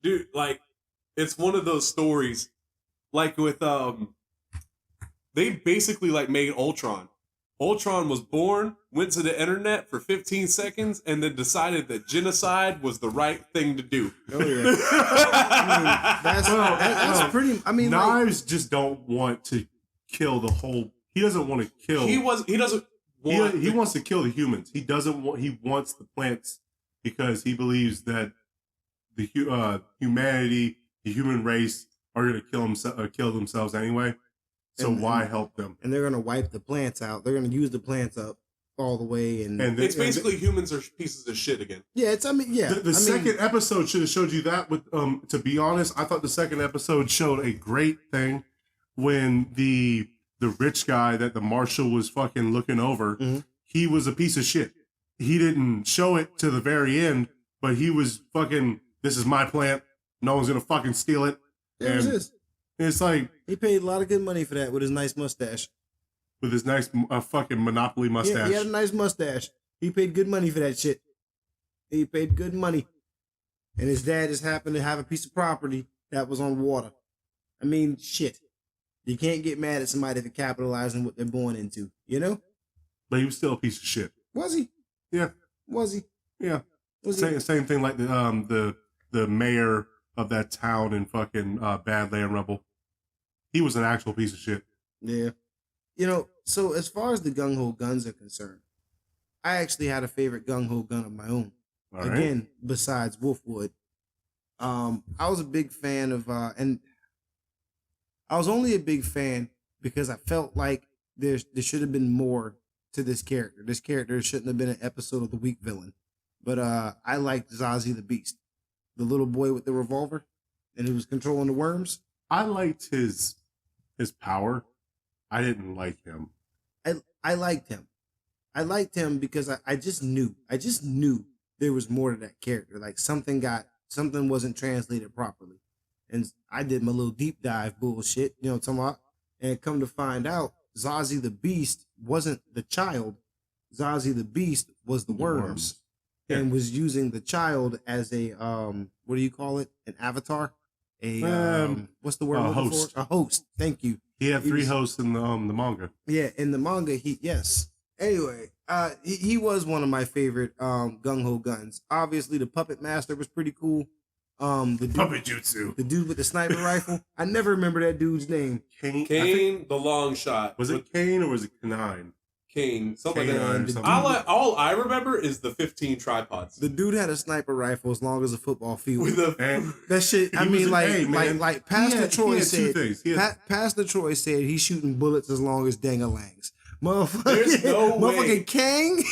Dude, like, it's one of those stories, like with, they basically, like, made Ultron. Ultron was born, went to the internet for 15 seconds, and then decided that genocide was the right thing to do. Oh, yeah. That's pretty, Knives just don't want to kill the whole, he doesn't want to kill. He doesn't want. He wants to kill the humans. He wants the plants because he believes that the humanity, the human race are going to kill themselves anyway. So why help them? And they're going to wipe the plants out. They're going to use the plants up all the way. And it's basically humans are pieces of shit again. Yeah, The second episode should have showed you that. With to be honest, I thought the second episode showed a great thing when the rich guy that the marshal was fucking looking over, he was a piece of shit. He didn't show it to the very end, but he was fucking, this is my plant. No one's going to fucking steal it. It was his. It's like... He paid a lot of good money for that with his nice mustache. With his nice fucking Monopoly mustache. Yeah, he had a nice mustache. He paid good money for that shit. He paid good money. And his dad just happened to have a piece of property that was on water. I mean, shit. You can't get mad at somebody for capitalizing what they're born into, you know? But he was still a piece of shit. Was he? Yeah. Was he? Yeah. Same thing like the mayor of that town in fucking Badland Rebel. He was an actual piece of shit. Yeah. You know, so as far as the gung-ho guns are concerned, I actually had a favorite gung-ho gun of my own. All Again, right. besides Wolfwood. I was a big fan of, and I was only a big fan because I felt like there should have been more to this character. This character shouldn't have been an episode of the week villain. But I liked Zazie the Beast, the little boy with the revolver, and he was controlling the worms. I liked his power. I didn't like him. I liked him. I liked him because I just knew there was more to that character. Like something wasn't translated properly. And I did my little deep dive bullshit, you know what I'm talking about? And come to find out, Zazie the Beast wasn't the child. Zazie the Beast was the worms. Yeah. And was using the child as a what do you call it? An avatar? What's the word? A host. A host. Thank you. He had 3 hosts in the manga. Yeah, in the manga, yes. Anyway, he was one of my favorite gung ho guns. Obviously, the puppet master was pretty cool. Puppet jutsu. The dude with the sniper rifle. I never remember that dude's name. Kane, the long shot. Was it Kane or was it Kanine? Kane, something like K9 or that. something. All I remember is the 15 tripods. The dude had a sniper rifle as long as a football field. With a That shit. I He mean, was like Pastor Troy two said. things. Pastor Troy said he's shooting bullets as long as dangalangs. There's no way. Motherfucking Kang.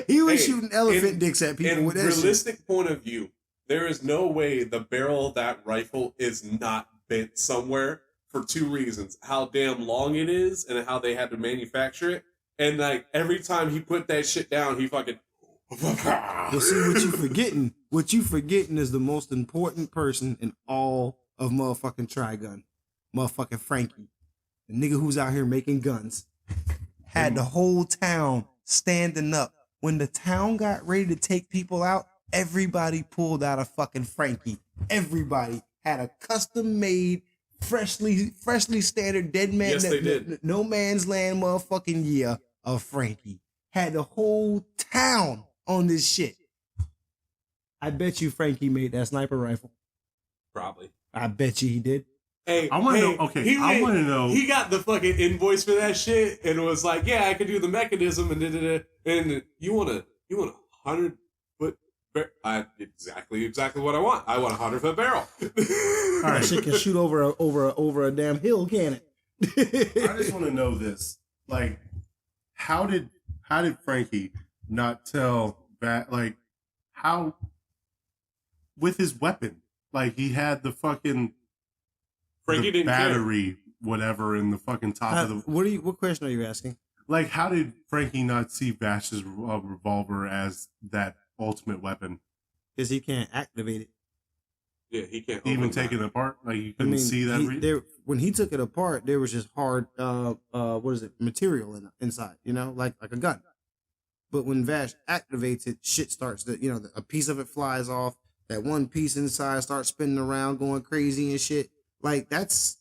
He was shooting elephant dicks at people with that shit. In realistic point of view, there is no way the barrel of that rifle is not bent somewhere for 2 reasons: how damn long it is and how they had to manufacture it. And like every time he put that shit down, he fucking. But see what you forgetting. What you forgetting is the most important person in all of motherfucking Trigun, motherfucking Frankie, the nigga who's out here making guns, had the whole town standing up when the town got ready to take people out. Everybody pulled out a fucking Frankie. Everybody had a custom made, freshly standard dead man. Yes, they did. No man's land motherfucking year of Frankie. Had the whole town on this shit. I bet you Frankie made that sniper rifle. Probably. I bet you he did. Hey, I want to know. Okay, I want to know. He got the fucking invoice for that shit and was like, "Yeah, I could do the mechanism and da-da-da." And you want a 100-foot barrel? Exactly what I want. I want a 100-foot barrel. All right, shit can shoot over a damn hill, can it? I just want to know this. Like, how did Frankie not tell that? Like, how with his weapon? Like, he had the fucking Frankie didn't battery, whatever, in the fucking top of the. What question are you asking? Like, how did Frankie not see Vash's revolver as that ultimate weapon? Because he can't activate it. Yeah, he can't Even take it apart, like you couldn't see that. When he took it apart, there was just hard, material inside. You know, like a gun. But when Vash activates it, shit starts to, a piece of it flies off. That one piece inside starts spinning around, going crazy and shit. Like that's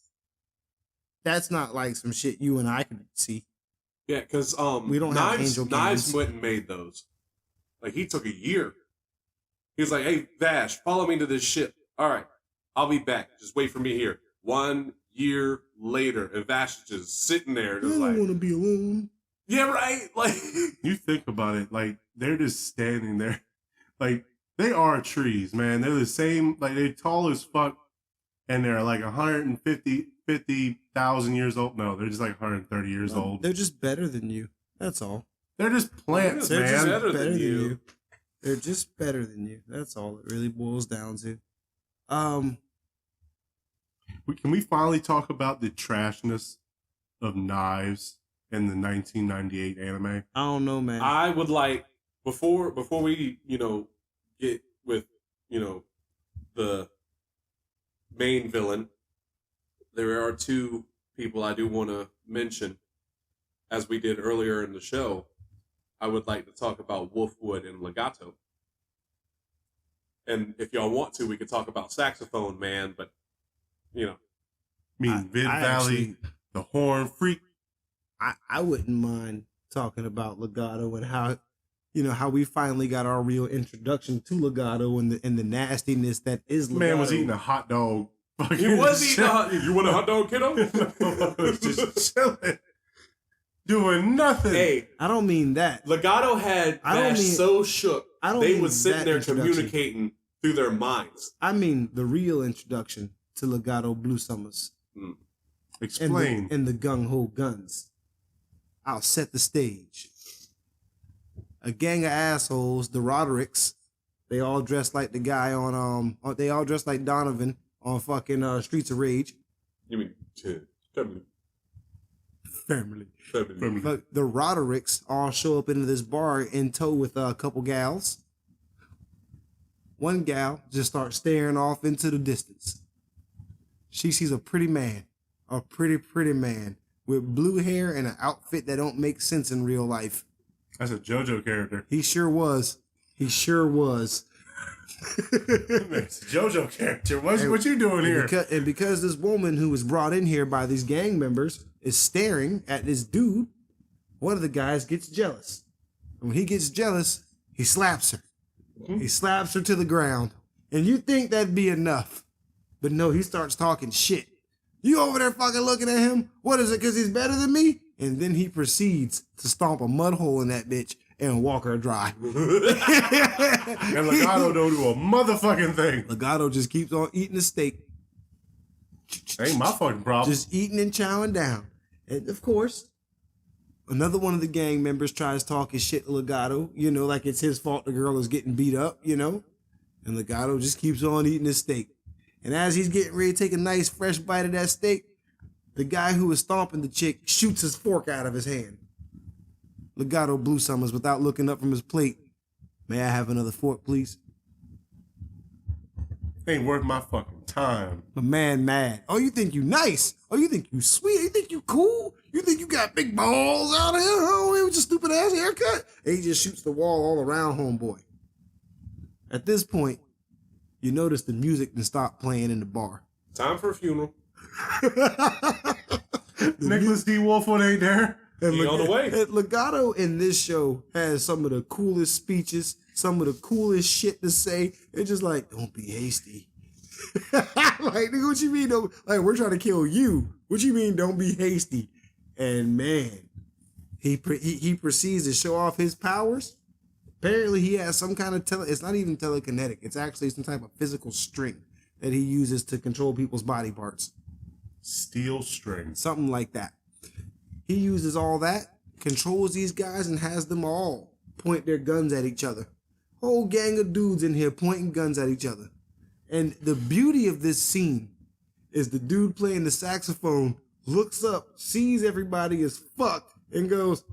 not like some shit you and I could see. Yeah, because we don't have angel Knives went and made those. Like he took a year. He was like, "Hey Vash, follow me to this ship. All right, I'll be back. Just wait for me here." 1 year later, and Vash is just sitting there, just I don't want to be alone. Yeah, right. Like you think about it, like they're just standing there, like they are trees, man. They're the same, like they're tall as fuck, and they're like 50,000 years old. No, they're just like 130 years old. They're just better than you. That's all. They're just plants, They're man. just better than you. They're just better than you. That's all it really boils down to. Can we finally talk about the trashness of Knives in the 1998 anime? I don't know, man. I would like before we get with the main villain. There are 2 people I do want to mention, as we did earlier in the show. I would like to talk about Wolfwood and Legato. And if y'all want to, we could talk about Saxophone Man, but Vid Valley, the Horn Freak. I wouldn't mind talking about Legato and how we finally got our real introduction to Legato and the nastiness that is Legato. Man was eating a hot dog. he was eating a hot. You want a hot dog, kiddo? Just chilling. Doing nothing. Hey, I don't mean that. Legato had Vash so shook. They was sitting there communicating through their minds. I mean the real introduction to Legato Blue Summers. Explain. And the gung ho guns. I'll set the stage. A gang of assholes, the Rodericks. They all dressed like the guy on They all dressed like Donovan on fucking Streets of Rage. You mean Family. family? But the Rodericks all show up into this bar in tow with a couple gals. One gal just starts staring off into the distance. She sees a pretty man, a pretty man with blue hair and an outfit that don't make sense in real life. That's a JoJo character. He sure was. He sure was. It's a JoJo character. What you doing here? Because this woman who was brought in here by these gang members is staring at this dude, one of the guys gets jealous. And when he gets jealous, he slaps her. Mm-hmm. He slaps her to the ground. And you think that'd be enough. But no, he starts talking shit. You over there fucking looking at him? What is it, because he's better than me? And then he proceeds to stomp a mud hole in that bitch and walk her dry. And Legato don't do a motherfucking thing. Legato just keeps on eating the steak. Ain't my fucking problem. Just eating and chowing down. And of course, another one of the gang members tries talking shit to Legato, you know, like it's his fault the girl is getting beat up, you know? And Legato just keeps on eating his steak. And as he's getting ready to take a nice fresh bite of that steak, the guy who was stomping the chick shoots his fork out of his hand. Legato Blue Summers, without looking up from his plate, "May I have another fork, please?" Ain't worth my fucking time. My man mad. Oh, you think you nice? Oh, you think you sweet? You think you cool? You think you got big balls out here? Oh, it was just stupid ass haircut. And he just shoots the wall all around homeboy. At this point, you notice the music done stopped playing in the bar. Time for a funeral. Nicholas D. Wolfwood ain't there. He on the way. Legato in this show has some of the coolest speeches, some of the coolest shit to say. It's just like, don't be hasty. Like, nigga, what you mean? Don't, like, we're trying to kill you. What you mean, don't be hasty? And man, he proceeds to show off his powers. Apparently, he has some kind of it's not even telekinetic. It's actually some type of physical string that he uses to control people's body parts. Steel string. Something like that. He uses all that, controls these guys, and has them all point their guns at each other. Whole gang of dudes in here pointing guns at each other. And the beauty of this scene is the dude playing the saxophone looks up, sees everybody as fucked, and goes,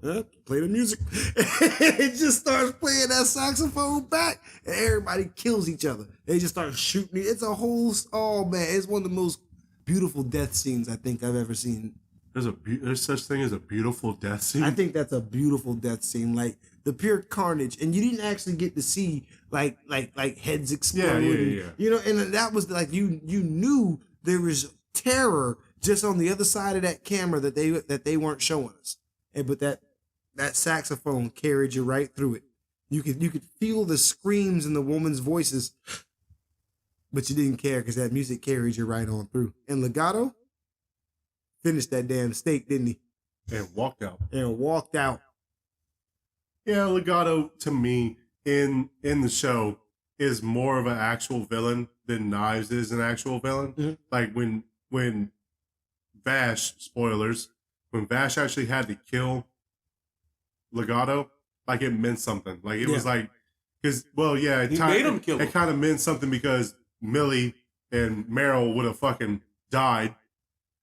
play the music. It just starts playing that saxophone back, and everybody kills each other. They just start shooting. It's a whole, oh man, it's one of the most beautiful death scenes I think I've ever seen. There's such thing as a beautiful death scene. I think that's a beautiful death scene, like the pure carnage, and you didn't actually get to see like heads explode. Yeah. You know, and that was like you knew there was terror just on the other side of that camera that they weren't showing us. But that saxophone carried you right through it. You could feel the screams in the woman's voices, but you didn't care because that music carried you right on through. And Legato finished that damn steak, didn't he? And walked out. Yeah, Legato, to me, in the show, is more of an actual villain than Knives is an actual villain. Mm-hmm. Like when Vash, spoilers, when Vash actually had to kill Legato, like it meant something. Like it was like, because, well, yeah, he made him kill him. It kind of meant something because Millie and Meryl would have fucking died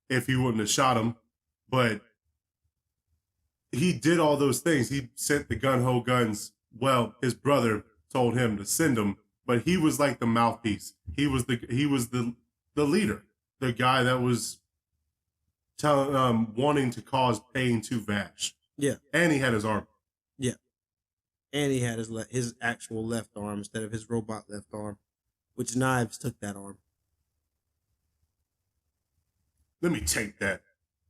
if he wouldn't have shot him. But he did all those things. He sent the gun-ho guns. Well, his brother told him to send them, but he was like the mouthpiece. He was the leader, the guy that was wanting to cause pain to Vash. Yeah, and he had his arm. Yeah, and he had his actual left arm instead of his robot left arm, which Knives took that arm. Let me take that.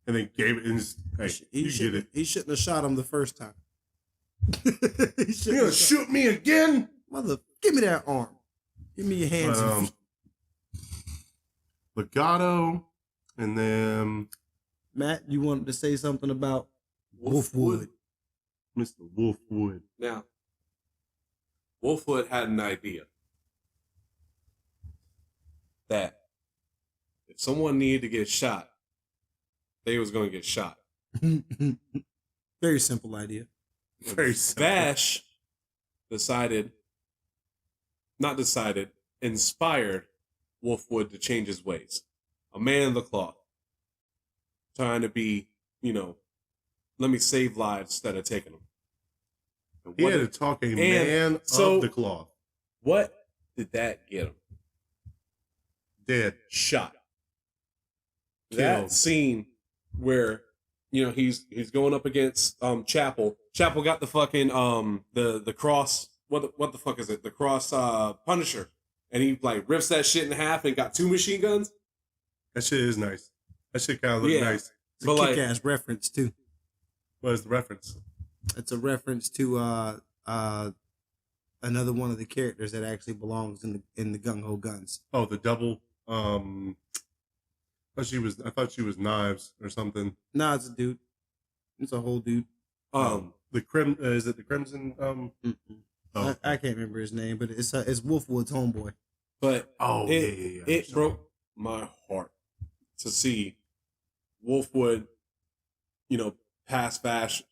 And then gave it. And hey, you get it. He shouldn't have shot him the first time. You gonna shoot me again? Mother, give me that arm. Give me your hands and feet. Legato, and then Matt, you wanted to say something about Wolfwood. Mr. Wolfwood. Now, Wolfwood had an idea that if someone needed to get shot, they was going to get shot. Very simple idea. Very simple. Vash inspired Wolfwood to change his ways. A man of the cloth. Trying to be, let me save lives instead of taking them. He had to talk a man of the cloth. What did that get him? Dead. Shot. Killed. That scene where you know, he's going up against Chapel. Chapel got the fucking the cross. What the fuck is it? The cross Punisher, and he like rips that shit in half and got 2 machine guns. That shit is nice. That shit kind of looks nice. It's a kick-ass reference too. What is the reference? It's a reference to another one of the characters that actually belongs in the Gung Ho Guns. Oh, the double. I thought she was Knives or something. Nah, it's a dude. It's a whole dude. Is it the Crimson? Oh. I can't remember his name, but it's Wolfwood's homeboy. But yeah. It broke my heart to see Wolfwood, you know, pass Vash,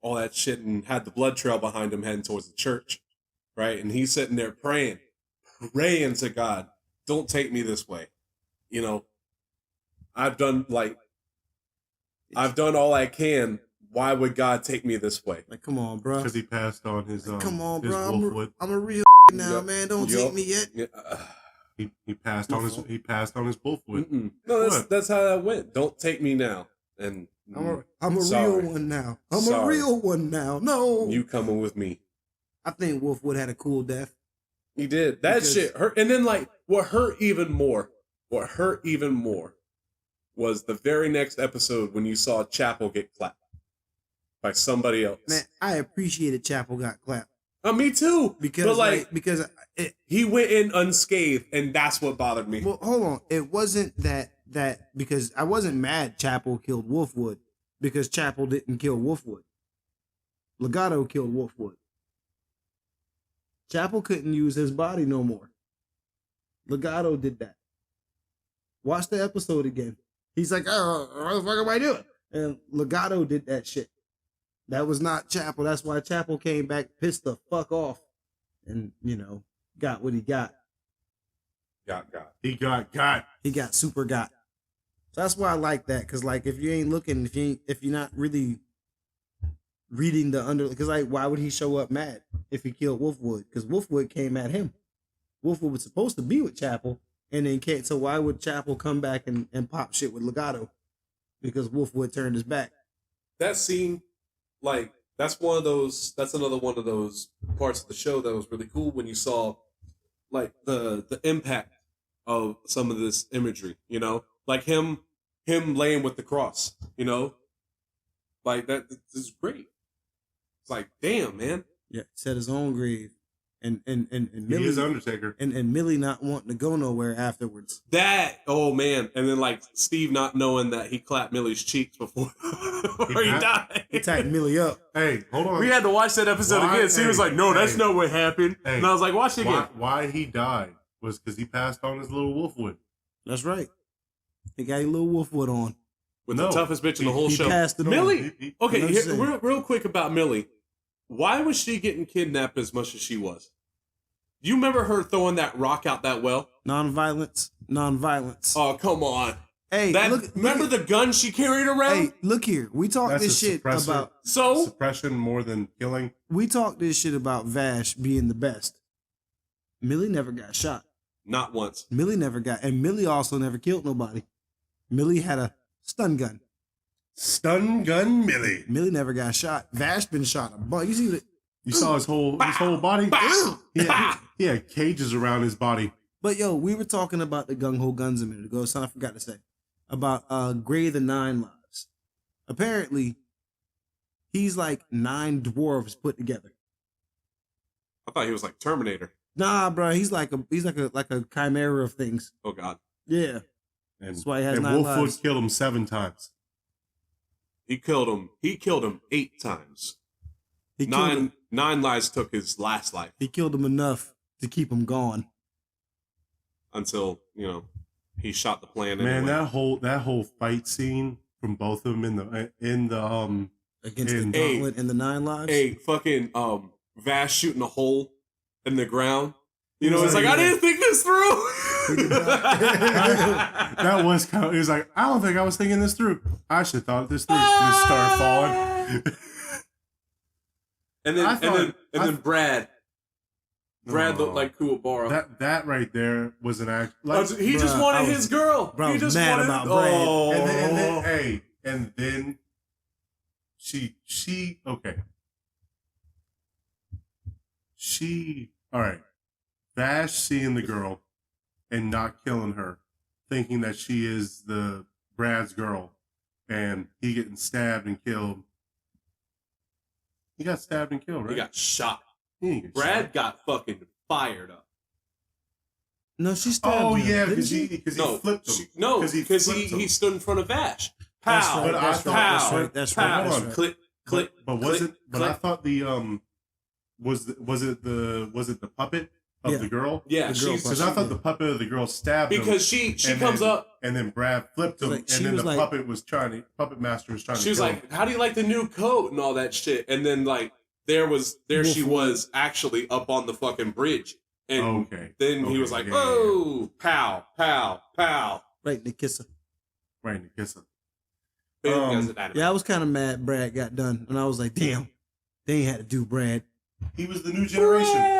all that shit, and had the blood trail behind him heading towards the church, right? And he's sitting there praying to God, don't take me this way. You know, I've done all I can. Why would God take me this way? Like, come on, bro. Because he passed on his come on, his bro. Wolfwood. I'm a real now, man. Don't take me yet. Yeah. He passed on his Wolfwood. No, that's how that went. Don't take me now. And I'm a real one now. A real one now. No, you coming with me. I think Wolfwood had a cool death. He did. That shit hurt. And then like what hurt even more was the very next episode when you saw Chapel get clapped by somebody else. Man, I appreciated Chapel got clapped. Me too. Because he went in unscathed, and that's what bothered me. Well, hold on. It wasn't that because I wasn't mad Chapel killed Wolfwood because Chapel didn't kill Wolfwood. Legato killed Wolfwood. Chapel couldn't use his body no more. Legato did that. Watch the episode again. He's like, oh, what the fuck am I doing? And Legato did that shit. That was not Chapel. That's why Chapel came back pissed the fuck off and, you know, got what he got. He got super got. So that's why I like that. Because, like, if you ain't looking, if you're not really reading the because, like, why would he show up mad if he killed Wolfwood? Because Wolfwood came at him. Wolfwood was supposed to be with Chapel and then can't. So why would Chapel come back and pop shit with Legato? Because Wolfwood turned his back. That scene, like, that's another one of those parts of the show that was really cool when you saw, like, the impact of some of this imagery, you know? Like him laying with the cross, you know? Like, that is great. It's like, damn, man. Yeah, set his own grave. And Millie, he is Undertaker. And Millie not wanting to go nowhere afterwards. Oh man. And then like Steve not knowing that he clapped Millie's cheeks before he died. He tied Millie up. Hey, hold on. We had to watch that episode again. So he was like, no, that's not what happened. And I was like, watch it again. Why he died was because he passed on his little Wolfwood. That's right. He got a little Wolfwood on. With the toughest bitch in the whole show. He passed it Millie, on. Okay, real quick about Millie. Why was she getting kidnapped as much as she was? Do you remember her throwing that rock out that well? Non-violence. Oh, come on. Hey, remember the gun she carried around? Hey, look here. We talked this shit about... Suppression more than killing. We talked this shit about Vash being the best. Millie never got shot. Not once. Millie never got... And Millie also never killed nobody. Millie had a stun gun. Stun gun Millie. Millie never got shot. Vash been shot a bunch. You see what? You saw his whole body. He had cages around his body. But yo, we were talking about the Gung Ho Guns a minute ago. Something I forgot to say about Gray the 9 Lives. Apparently, he's like 9 dwarves put together. I thought he was like Terminator. Nah, bro, he's like a chimera of things. Oh God. Yeah. And that's why he has 9 lives. Wolfwood killed him 7 times. He killed him 8 times. Nine lives took his last life. He killed him enough to keep him gone. Until, you know, he shot the plan. Man, anyway. that whole fight scene from both of them in the against the gauntlet and the 9 lives. Hey, fucking Vash shooting a hole in the ground. You know, it's like, I didn't think this through. That was kind of, he was like, I don't think I was thinking this through. I should have thought this through. Just start falling. and then Brad looked like Kuwabara. That right there was an act. Like, he just wanted his girl. Bro, he just mad wanted about Brad. And then, and then she okay. All right. Vash seeing the girl and not killing her, thinking that she is the Brad's girl, and he getting stabbed and killed. He got stabbed and killed, right? He got shot. He didn't get Brad shot. got fucking fired up. No, she stabbed Oh him, yeah, didn't because she? he flipped him. Because flipped him. he stood in front of Vash. That's Pow, right, But I that's thought- right, pow, that's pow. right, that's Hold on. right. Click, click. But wasn't? click, But I click. thought the was it the puppet of Yeah. the girl? Yeah, The girl she's Because I thought the puppet of the girl stabbed him. because she and comes then- up. and then Brad flipped him, Like, and she then was the like- puppet master was trying She to was kill like, him. "How do you like the new coat and all that shit?" And then like there she was actually up on the fucking bridge, and Okay. then he Okay, was like, yeah, "Oh, pow, pow, pow." Right in the kisser. Right in the kisser. Boom, goes it out of Yeah, I it. was kind of mad Brad got done, and I was like, damn, they ain't had to do Brad. He was the new generation.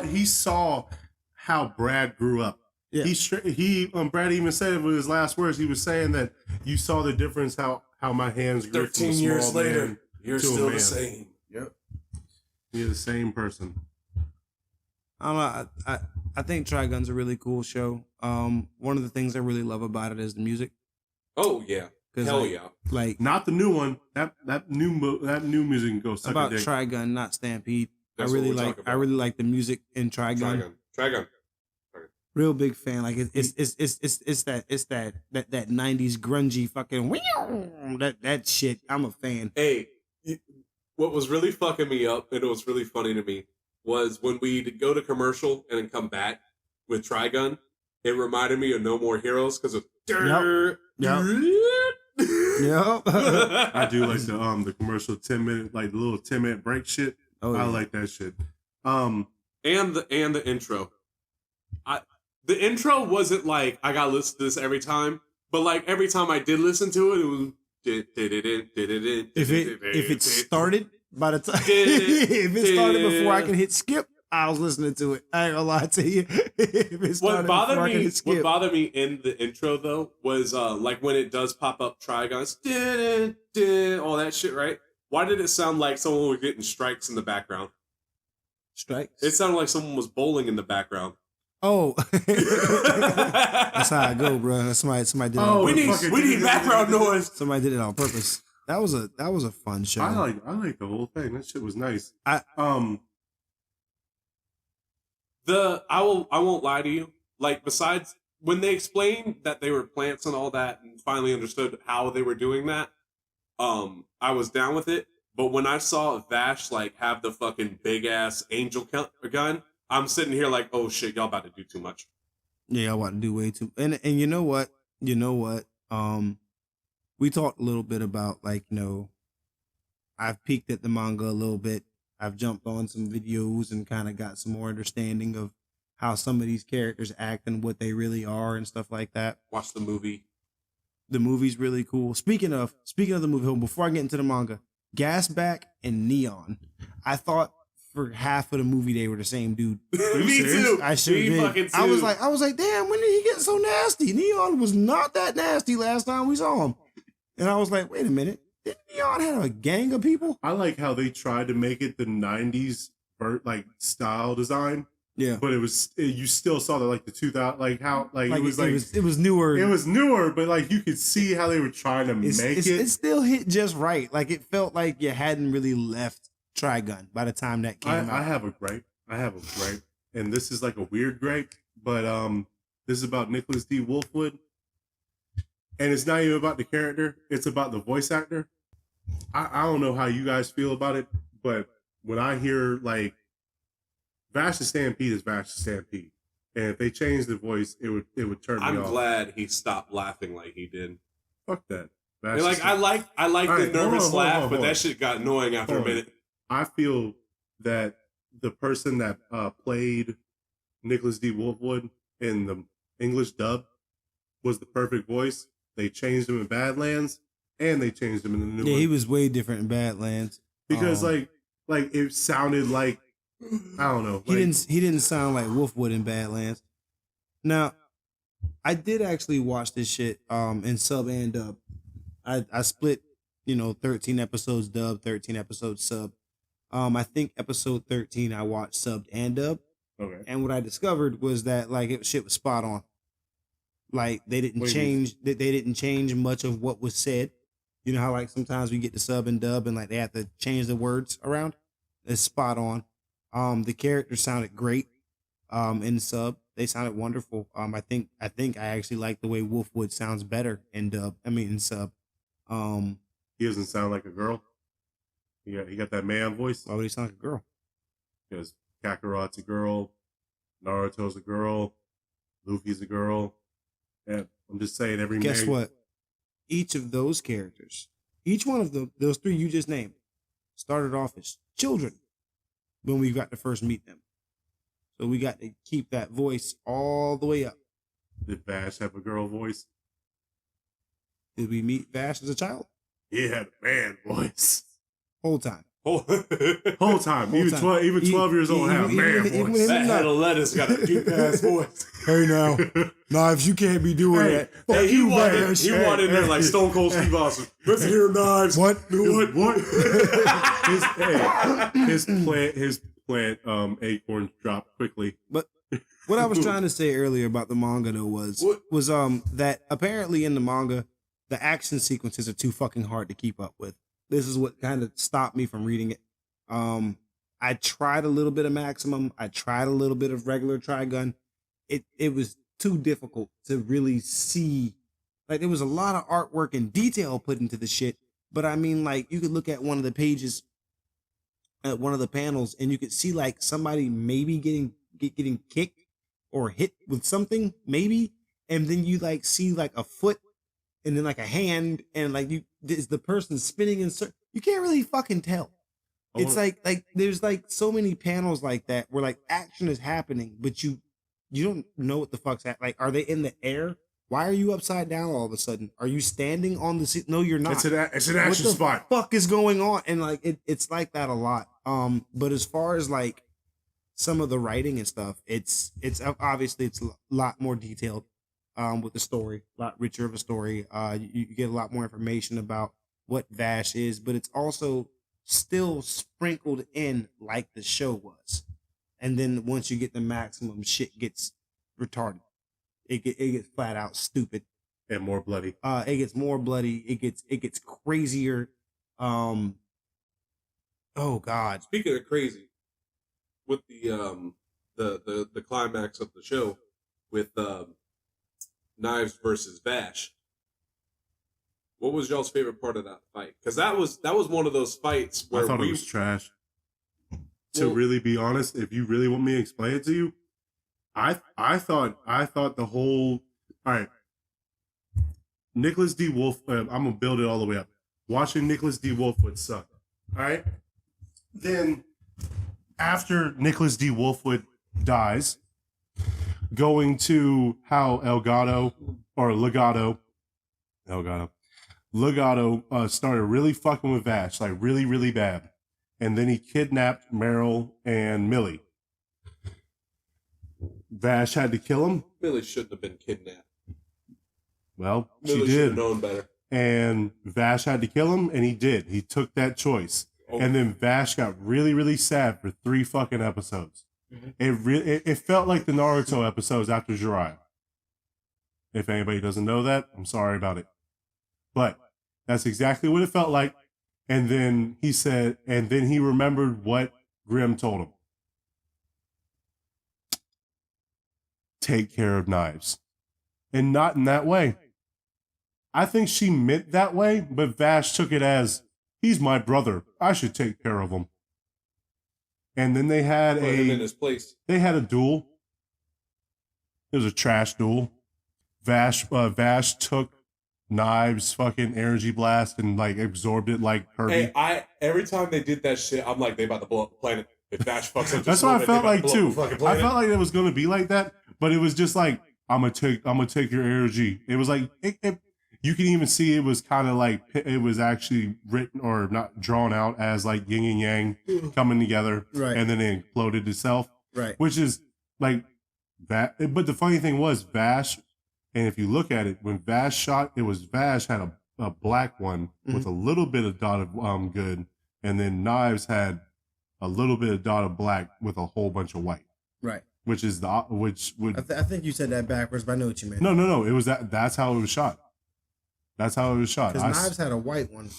He saw how Brad grew up. Yeah. Brad even said it with his last words. He was saying that you saw the difference how my hands grew. 13 from a years small later, man you're to a still the man. same. Yep. You're the same person. I don't know. I think Trigun's a really cool show. One of the things I really love about it is the music. Oh yeah, 'Cause, hell like, yeah. Like Not the new one. That new music can go suck about a dick. Trigun, not Stampede. That's I what really we're like. talking I about. really like the music in Trigun. Trigun. Real big fan. Like it's that 90s grungy fucking that shit. I'm a fan. Hey, what was really fucking me up, and it was really funny to me, was when we'd go to commercial and then come back with Trigun. It reminded me of No More Heroes because of. Yep. Yep. I do like the commercial 10-minute, like the little 10-minute break shit. Oh, I yeah. like that shit. and the intro. The intro wasn't like I gotta listen to this every time, but like every time I did listen to it, it was. If it started by the time if it started before I could hit skip, I was listening to it. I ain't gonna lie to you. If it started before I could hit skip. What bothered me in the intro though was like when it does pop up Triguns, all that shit, right? Why did it sound like someone was getting strikes in the background? Strikes. It sounded like someone was bowling in the background. Oh, that's how I go, bro. Somebody did it. Oh, On we purpose. need background noise. Somebody did it on purpose. That was a fun show. I like the whole thing. That shit was nice. I won't lie to you. Like besides when they explained that they were plants and all that, and finally understood how they were doing that, I was down with it. But when I saw Vash like have the fucking big ass angel gun, I'm sitting here like, oh shit, y'all about to do too much. Yeah, I want to do way too. And you know what? We talked a little bit about like, I've peeked at the manga a little bit. I've jumped on some videos and kind of got some more understanding of how some of these characters act and what they really are and stuff like that. Watch the movie. The movie's really cool. Speaking of the movie, before I get into the manga, Gasback and Neon. I thought for half of the movie they were the same dude. Me too. I sure Me did. fucking too. I was like, damn, when did he get so nasty? Neon was not that nasty last time we saw him. And I was like, wait a minute. Did Neon have a gang of people? I like how they tried to make it the 90s like style design, Yeah. but you still saw that like the 2000 like how like it was it was newer. it was newer, but like you could see how they were trying to make it. It still hit just right. Like it felt like you hadn't really left Trigun by the time that came out. I have a gripe, and this is like a weird gripe, but this is about Nicholas D. Wolfwood, and it's not even about the character; it's about the voice actor. I don't know how you guys feel about it, but when I hear like Vash the Stampede is Vash the Stampede, and if they changed the voice, it would turn me I'm off. glad he stopped laughing like he did. Fuck that. And, like I like All the right, nervous hold on, laugh, hold on, but hold on. that shit got annoying after Hold a on. minute. I feel that the person that played Nicholas D. Wolfwood in the English dub was the perfect voice. They changed him in Badlands, and they changed him in the new Yeah, one. he was way different in Badlands. Because like it sounded like I don't know. He like, didn't sound like Wolfwood in Badlands. Now, I did actually watch this shit in sub and dub. I split, 13 episodes dub, 13 episodes sub. I think episode 13 I watched subbed and dub. Okay. And what I discovered was that shit was spot on. Like they didn't change they didn't change much of what was said. You know how like sometimes we get the sub and dub and like they have to change the words around? It's spot on. The characters sounded great. In sub. They sounded wonderful. I think I actually like the way Wolfwood sounds better in dub. I mean in sub. He doesn't sound like a girl. He got that man voice. Why would he sound like a girl? Because Kakarot's a girl, Naruto's a girl, Luffy's a girl. Yeah, I'm just saying every man. Guess what? Each of those characters, each one of them, those three you just named, started off as children when we got to first meet them. So we got to keep that voice all the way up. Did Vash have a girl voice? Did we meet Vash as a child? He had a man voice. Whole time. Whole time. Whole Even time. 12 years old had a man voice. That head of lettuce got a deep ass voice. Hey now, Knives, you can't be doing that. Hey, he wanted in there hey. like Stone Cold Steve Austin. Let's hear Knives. What? What? his plant acorn dropped quickly. But what I was trying to say earlier about the manga though was that apparently in the manga the action sequences are too fucking hard to keep up with. This is what kind of stopped me from reading it. I tried a little bit of Maximum. I tried a little bit of regular Trigun. It was too difficult to really see. Like there was a lot of artwork and detail put into the shit. But I mean, like you could look at one of the pages, at one of the panels, and you could see like somebody maybe getting kicked or hit with something, maybe, and then you like see like a foot and then like a hand and like is the person spinning in circles. You can't really fucking tell. It's like there's like so many panels like that where like action is happening, but you don't know what the fuck's happening. Like, are they in the air? Why are you upside down all of a sudden? Are you standing on the seat? No, you're not. It's an action spot. What the fuck is going on? And like it's like that a lot. But as far as like some of the writing and stuff, it's obviously it's a lot more detailed. With the story, a lot richer of a story. You get a lot more information about what Vash is, but it's also still sprinkled in like the show was. And then once you get the Maximum, shit gets retarded. It gets flat out stupid and more bloody. It gets more bloody. It gets crazier. Oh God. Speaking of crazy, with the climax of the show with Knives versus Vash. What was y'all's favorite part of that fight? Because that was one of those fights where I thought it was trash. To really be honest, if you really want me to explain it to you, I thought the whole all right. Nicholas D. Wolf. I'm gonna build it all the way up. Watching Nicholas D. Wolf would suck. All right. Then after Nicholas D. Wolfwood dies, going to how Legato started really fucking with Vash, like really, really bad. And then he kidnapped Meryl and Millie. Vash had to kill him. Millie shouldn't have been kidnapped. Well, Millie she should did. have known better. And Vash had to kill him, and he did. He took that choice. Oh. And then Vash got really, really sad for 3 fucking episodes. Mm-hmm. It felt like the Naruto episodes after Jiraiya. If anybody doesn't know that, I'm sorry about it. But that's exactly what it felt like. And then he remembered what Grimm told him. Take care of Knives. And not in that way. I think she meant that way, but Vash took it as, he's my brother. I should take care of him. And then they had Put him in his place. They had a duel. It was a trash duel. Vash took Knives' fucking energy blast and like absorbed it like Kirby. Hey, every time they did that shit, I'm like, they about to blow up the planet. If Vash fucks up, that's what I felt like too. I felt like it was gonna be like that, but it was just like, I'm gonna take your energy. It was like you can even see it was kind of like it was actually written or not drawn out as like yin and yang coming together, right? And then it imploded itself, right? Which is like that. But the funny thing was Vash, and if you look at it, when Vash shot, it was Vash had a black one with a little bit of dot of good, and then Knives had a little bit of dot of black with a whole bunch of white. Right. Which is which would I think you said that backwards, but I know what you meant. No. It was that's how it was shot. That's how it was shot. Because Knives had a white one.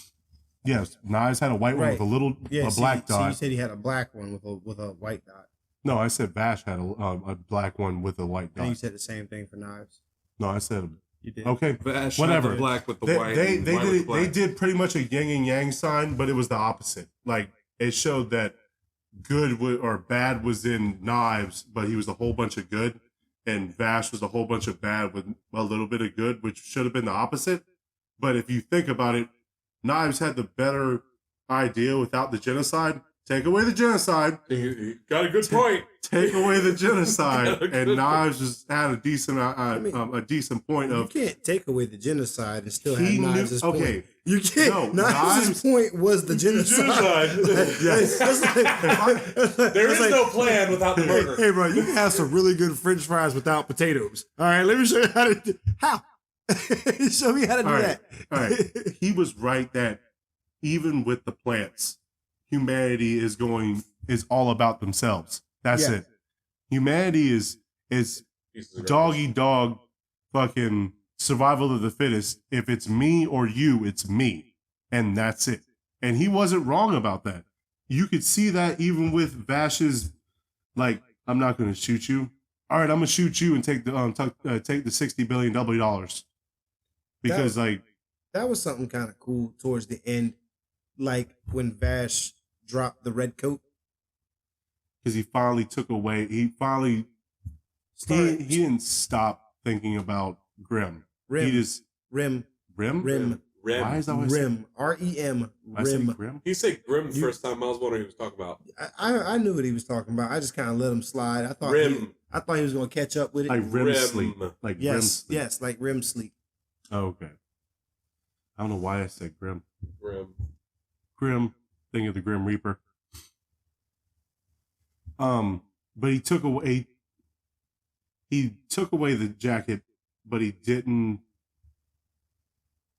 Yes, Knives had a white one with a little black dot. So you said he had a black one with a white dot. No, I said Vash had a black one with a white dot. And you said the same thing for Knives. No, I said you did. Okay, Vash whatever. Black with the white. They did pretty much a yin and yang sign, but it was the opposite. Like it showed that good or bad was in Knives, but he was a whole bunch of good, and Vash was a whole bunch of bad with a little bit of good, which should have been the opposite. But if you think about it, Knives had the better idea without the genocide. Take away the genocide. You got a good point. Take away the genocide, and Knives just had a decent point of. You can't take away the genocide and still have Knives' point. Okay, you can't. No, Knives' point was the genocide. Yes. There is no plan without the murder. Hey, bro, you can have some really good French fries without potatoes. All right, let me show you how to do. How? Show me how to do that. All right. He was right that even with the plants, humanity is all about themselves. That's it. Humanity is dog eat dog, fucking survival of the fittest. If it's me or you, it's me, and that's it. And he wasn't wrong about that. You could see that even with Vash's, like, I'm not going to shoot you. All right, I'm gonna shoot you and take the $60 billion because that was something kind of cool towards the end, like when Vash dropped the red coat because he finally took away. He didn't stop thinking about Grim. Rim. He just Rim. Why is that Rim? REM. Rim. Grim? He said Grim the first time. I was wondering who he was talking about. I knew what he was talking about. I just kind of let him slide. I thought Rim. I thought he was going to catch up with it. Like REM Rim. sleep. Like REM sleep. Yes, like REM sleep. Oh, okay. I don't know why I said Grim. Grim. Think of the Grim Reaper. But he took away the jacket, but he didn't.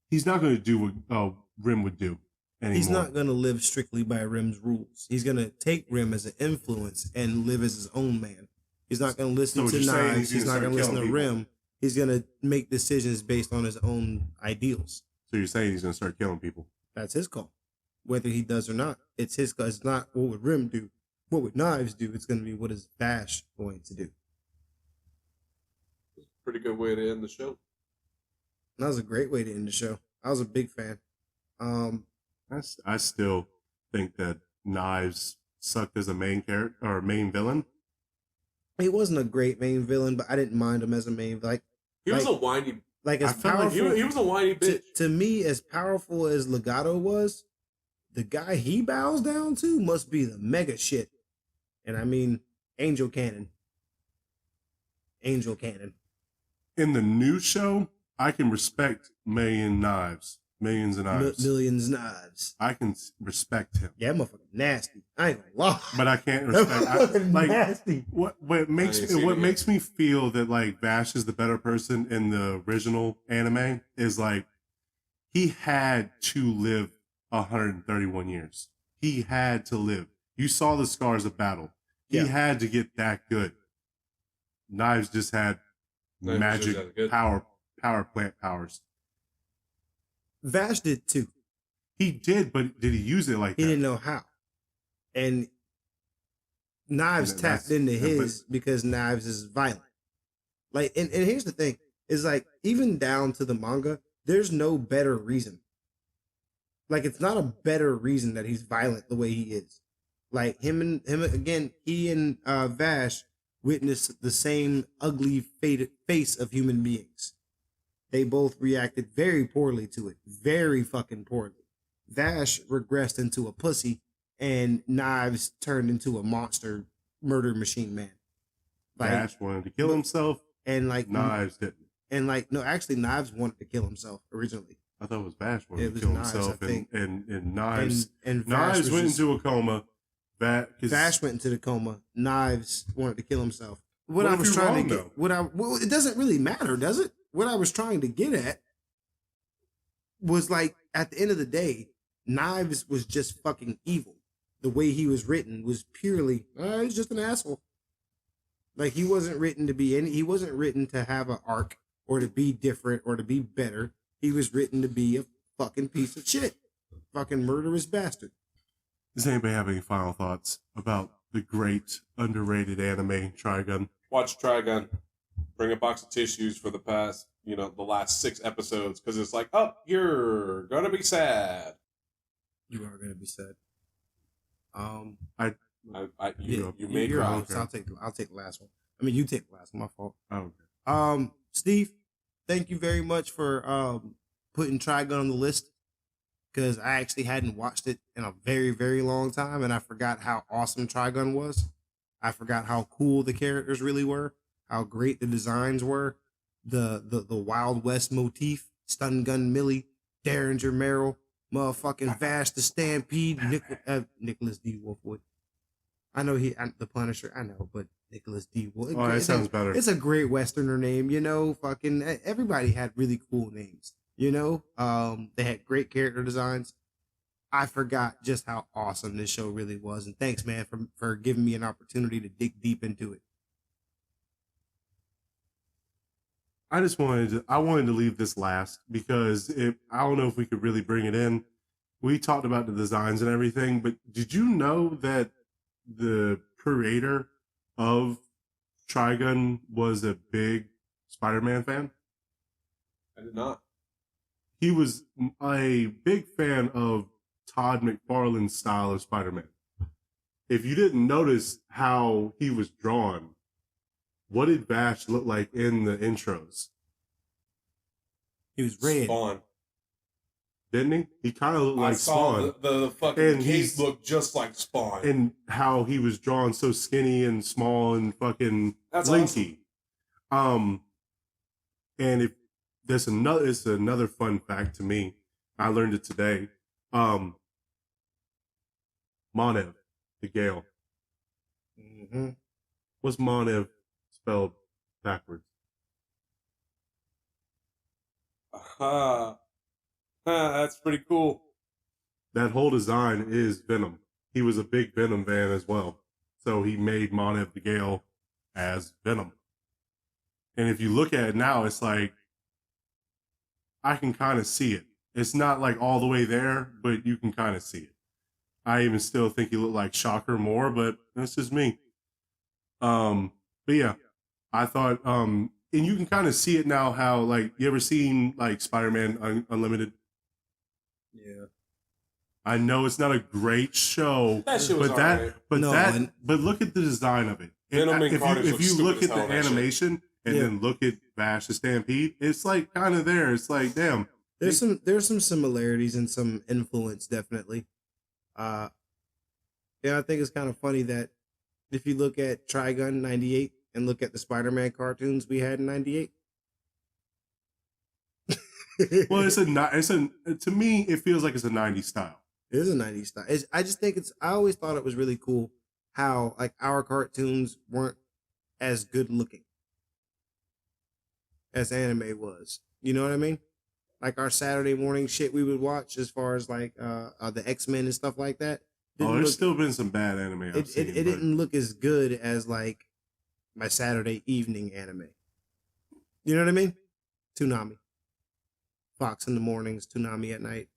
He's not going to do what Rim would do anymore. He's not going to live strictly by Rim's rules. He's going to take Rim as an influence and live as his own man. He's not going to listen to Knives. He's not going to listen to Rim. He's going to make decisions based on his own ideals. So you're saying he's going to start killing people? That's his call. Whether he does or not. It's his call. It's not what would Rim do. What would Knives do? It's going to be what is Vash going to do. Pretty good way to end the show. That was a great way to end the show. I was a big fan. I still think that Knives sucked as a main character or main villain. He wasn't a great main villain, but I didn't mind him as a main. He was a whiny. Like as powerful. Like he was a whiny bitch. To me, as powerful as Legato was, the guy he bows down to must be the mega shit. And I mean, Angel Cannon. In the new show, I can respect Millions of Knives. Millions Knives. I can respect him. Yeah, motherfucker nasty. I ain't gonna lie. But I can't respect nasty. What makes me feel that like Vash is the better person in the original anime is like he had to live 131 years. He had to live. You saw the scars of battle. He had to get that good. Knives just had magic power plant powers. Vash did too. He did, but did he use it like that? He didn't know how. And Knives tapped into his because Knives is violent. Like, and here's the thing, is like, even down to the manga, there's no better reason. Like, it's not a better reason that he's violent the way he is. Like, him again, he and Vash witnessed the same ugly face of human beings. They both reacted very poorly to it. Very fucking poorly. Vash regressed into a pussy and Knives turned into a monster murder machine man. Like, Vash wanted to kill himself and like Knives didn't. And like, no, actually Knives wanted to kill himself originally. I thought it was Vash wanted to kill himself and Knives Knives went into a coma. Vash went into the coma. Knives wanted to kill himself. What I was trying to get, it doesn't really matter, does it? What I was trying to get at, was like, at the end of the day, Knives was just fucking evil. The way he was written was purely, he's just an asshole. Like, he wasn't written to be he wasn't written to have an arc or to be different or to be better. He was written to be a fucking piece of shit. Fucking murderous bastard. Does anybody have any final thoughts about the great underrated anime Trigun? Watch Trigun. Bring a box of tissues for the past, the last 6 episodes, because it's like, oh, you're gonna be sad. You are gonna be sad. You may cry. Okay. I'll take the last one. I mean, you take the last one. My fault. Oh, okay. Steve, thank you very much for putting Trigun on the list, because I actually hadn't watched it in a very, very long time, and I forgot how awesome Trigun was. I forgot how cool the characters really were, how great the designs were, the Wild West motif, Stun Gun Millie, Derringer Merrill, motherfucking Vash the Stampede, Nicholas D. Wolfwood. I know the Punisher, I know, but Nicholas D. Wolfwood. Oh, that sounds better. It's a great Westerner name, fucking everybody had really cool names, they had great character designs. I forgot just how awesome this show really was, and thanks, man, for giving me an opportunity to dig deep into it. I wanted to leave this last because I don't know if we could really bring it in. We talked about the designs and everything, but did you know that the creator of Trigun was a big Spider-Man fan? I did not. He was a big fan of Todd McFarlane's style of Spider-Man. If you didn't notice how he was drawn, what did Vash look like in the intros? He was red. Spawn. Didn't he? He kind of looked like I saw Spawn. the fucking cape looked just like Spawn. And how he was drawn so skinny and small and fucking That's linky. Awesome. And if there's another fun fact to me. I learned it today. Monev, the Gale. Mm-hmm. What's Monev spelled backwards? That's pretty cool. That whole design is Venom. He was a big Venom fan as well. So he made Monev the Gale as Venom. And if you look at it now, it's like, I can kind of see it. It's not like all the way there, but you can kind of see it. I even still think he looked like Shocker more, but that's just me. But yeah, I thought, and you can kind of see it now how, like, you ever seen, like, Spider-Man Unlimited? Yeah. I know it's not a great show, That shit was but look at the design of it. Venom and Carnage If you look stupid at as hell, the that shit. animation and then look at Vash the Stampede, it's like kind of there. It's like, damn. There's some similarities and some influence, definitely. Yeah, I think it's kind of funny that if you look at Trigun 98 and look at the Spider-Man cartoons we had in 98. Well, to me, it feels like it's a 90s style. It is a 90s style. I always thought it was really cool how, like, our cartoons weren't as good looking as anime was. You know what I mean? Like, our Saturday morning shit we would watch as far as, like, the X-Men and stuff like that. Still been some bad anime I've seen. It didn't look as good as, like, my Saturday evening anime. You know what I mean? Toonami. Fox in the mornings, Toonami at night.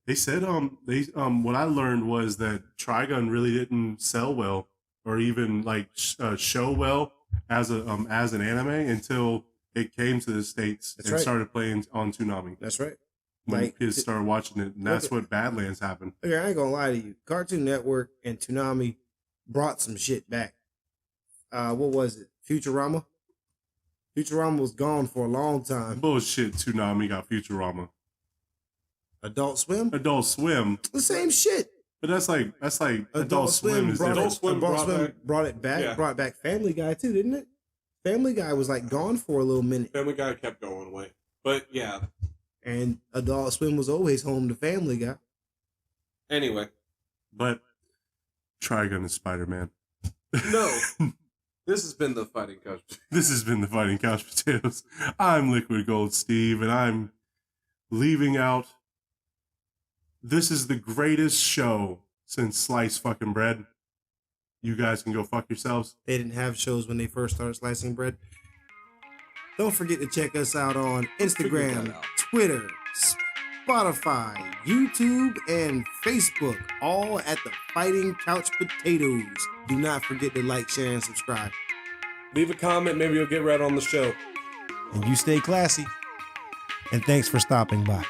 They said what I learned was that Trigun really didn't sell well or even like show well as an anime until it came to the States and started playing on Toonami. That's right. When kids started watching it, and that's what Badlands happened. Okay, I ain't gonna lie to you. Cartoon Network and Toonami brought some shit back. What was it? Futurama? Futurama was gone for a long time. Bullshit, Toonami got Futurama. Adult Swim? Adult Swim. The same shit. But that's like Adult Swim is brought it back. Yeah. Brought back Family Guy too, didn't it? Family Guy was like gone for a little minute. Family Guy kept going away. But yeah. And Adult Swim was always home to Family Guy. Anyway. But Trigun and Spider-Man. No. This has been the Fighting Couch. This has been the Fighting Couch Potatoes. I'm Liquid Gold Steve, and I'm leaving out, this is the greatest show since sliced fucking bread. You guys can go fuck yourselves. They didn't have shows when they first started slicing bread. Don't forget to check us out on Instagram, Twitter, Spotify, YouTube, and Facebook, all at the Fighting Couch Potatoes. Do not forget to like, share, and subscribe. Leave a comment, maybe you'll get read on the show. And you stay classy. And thanks for stopping by.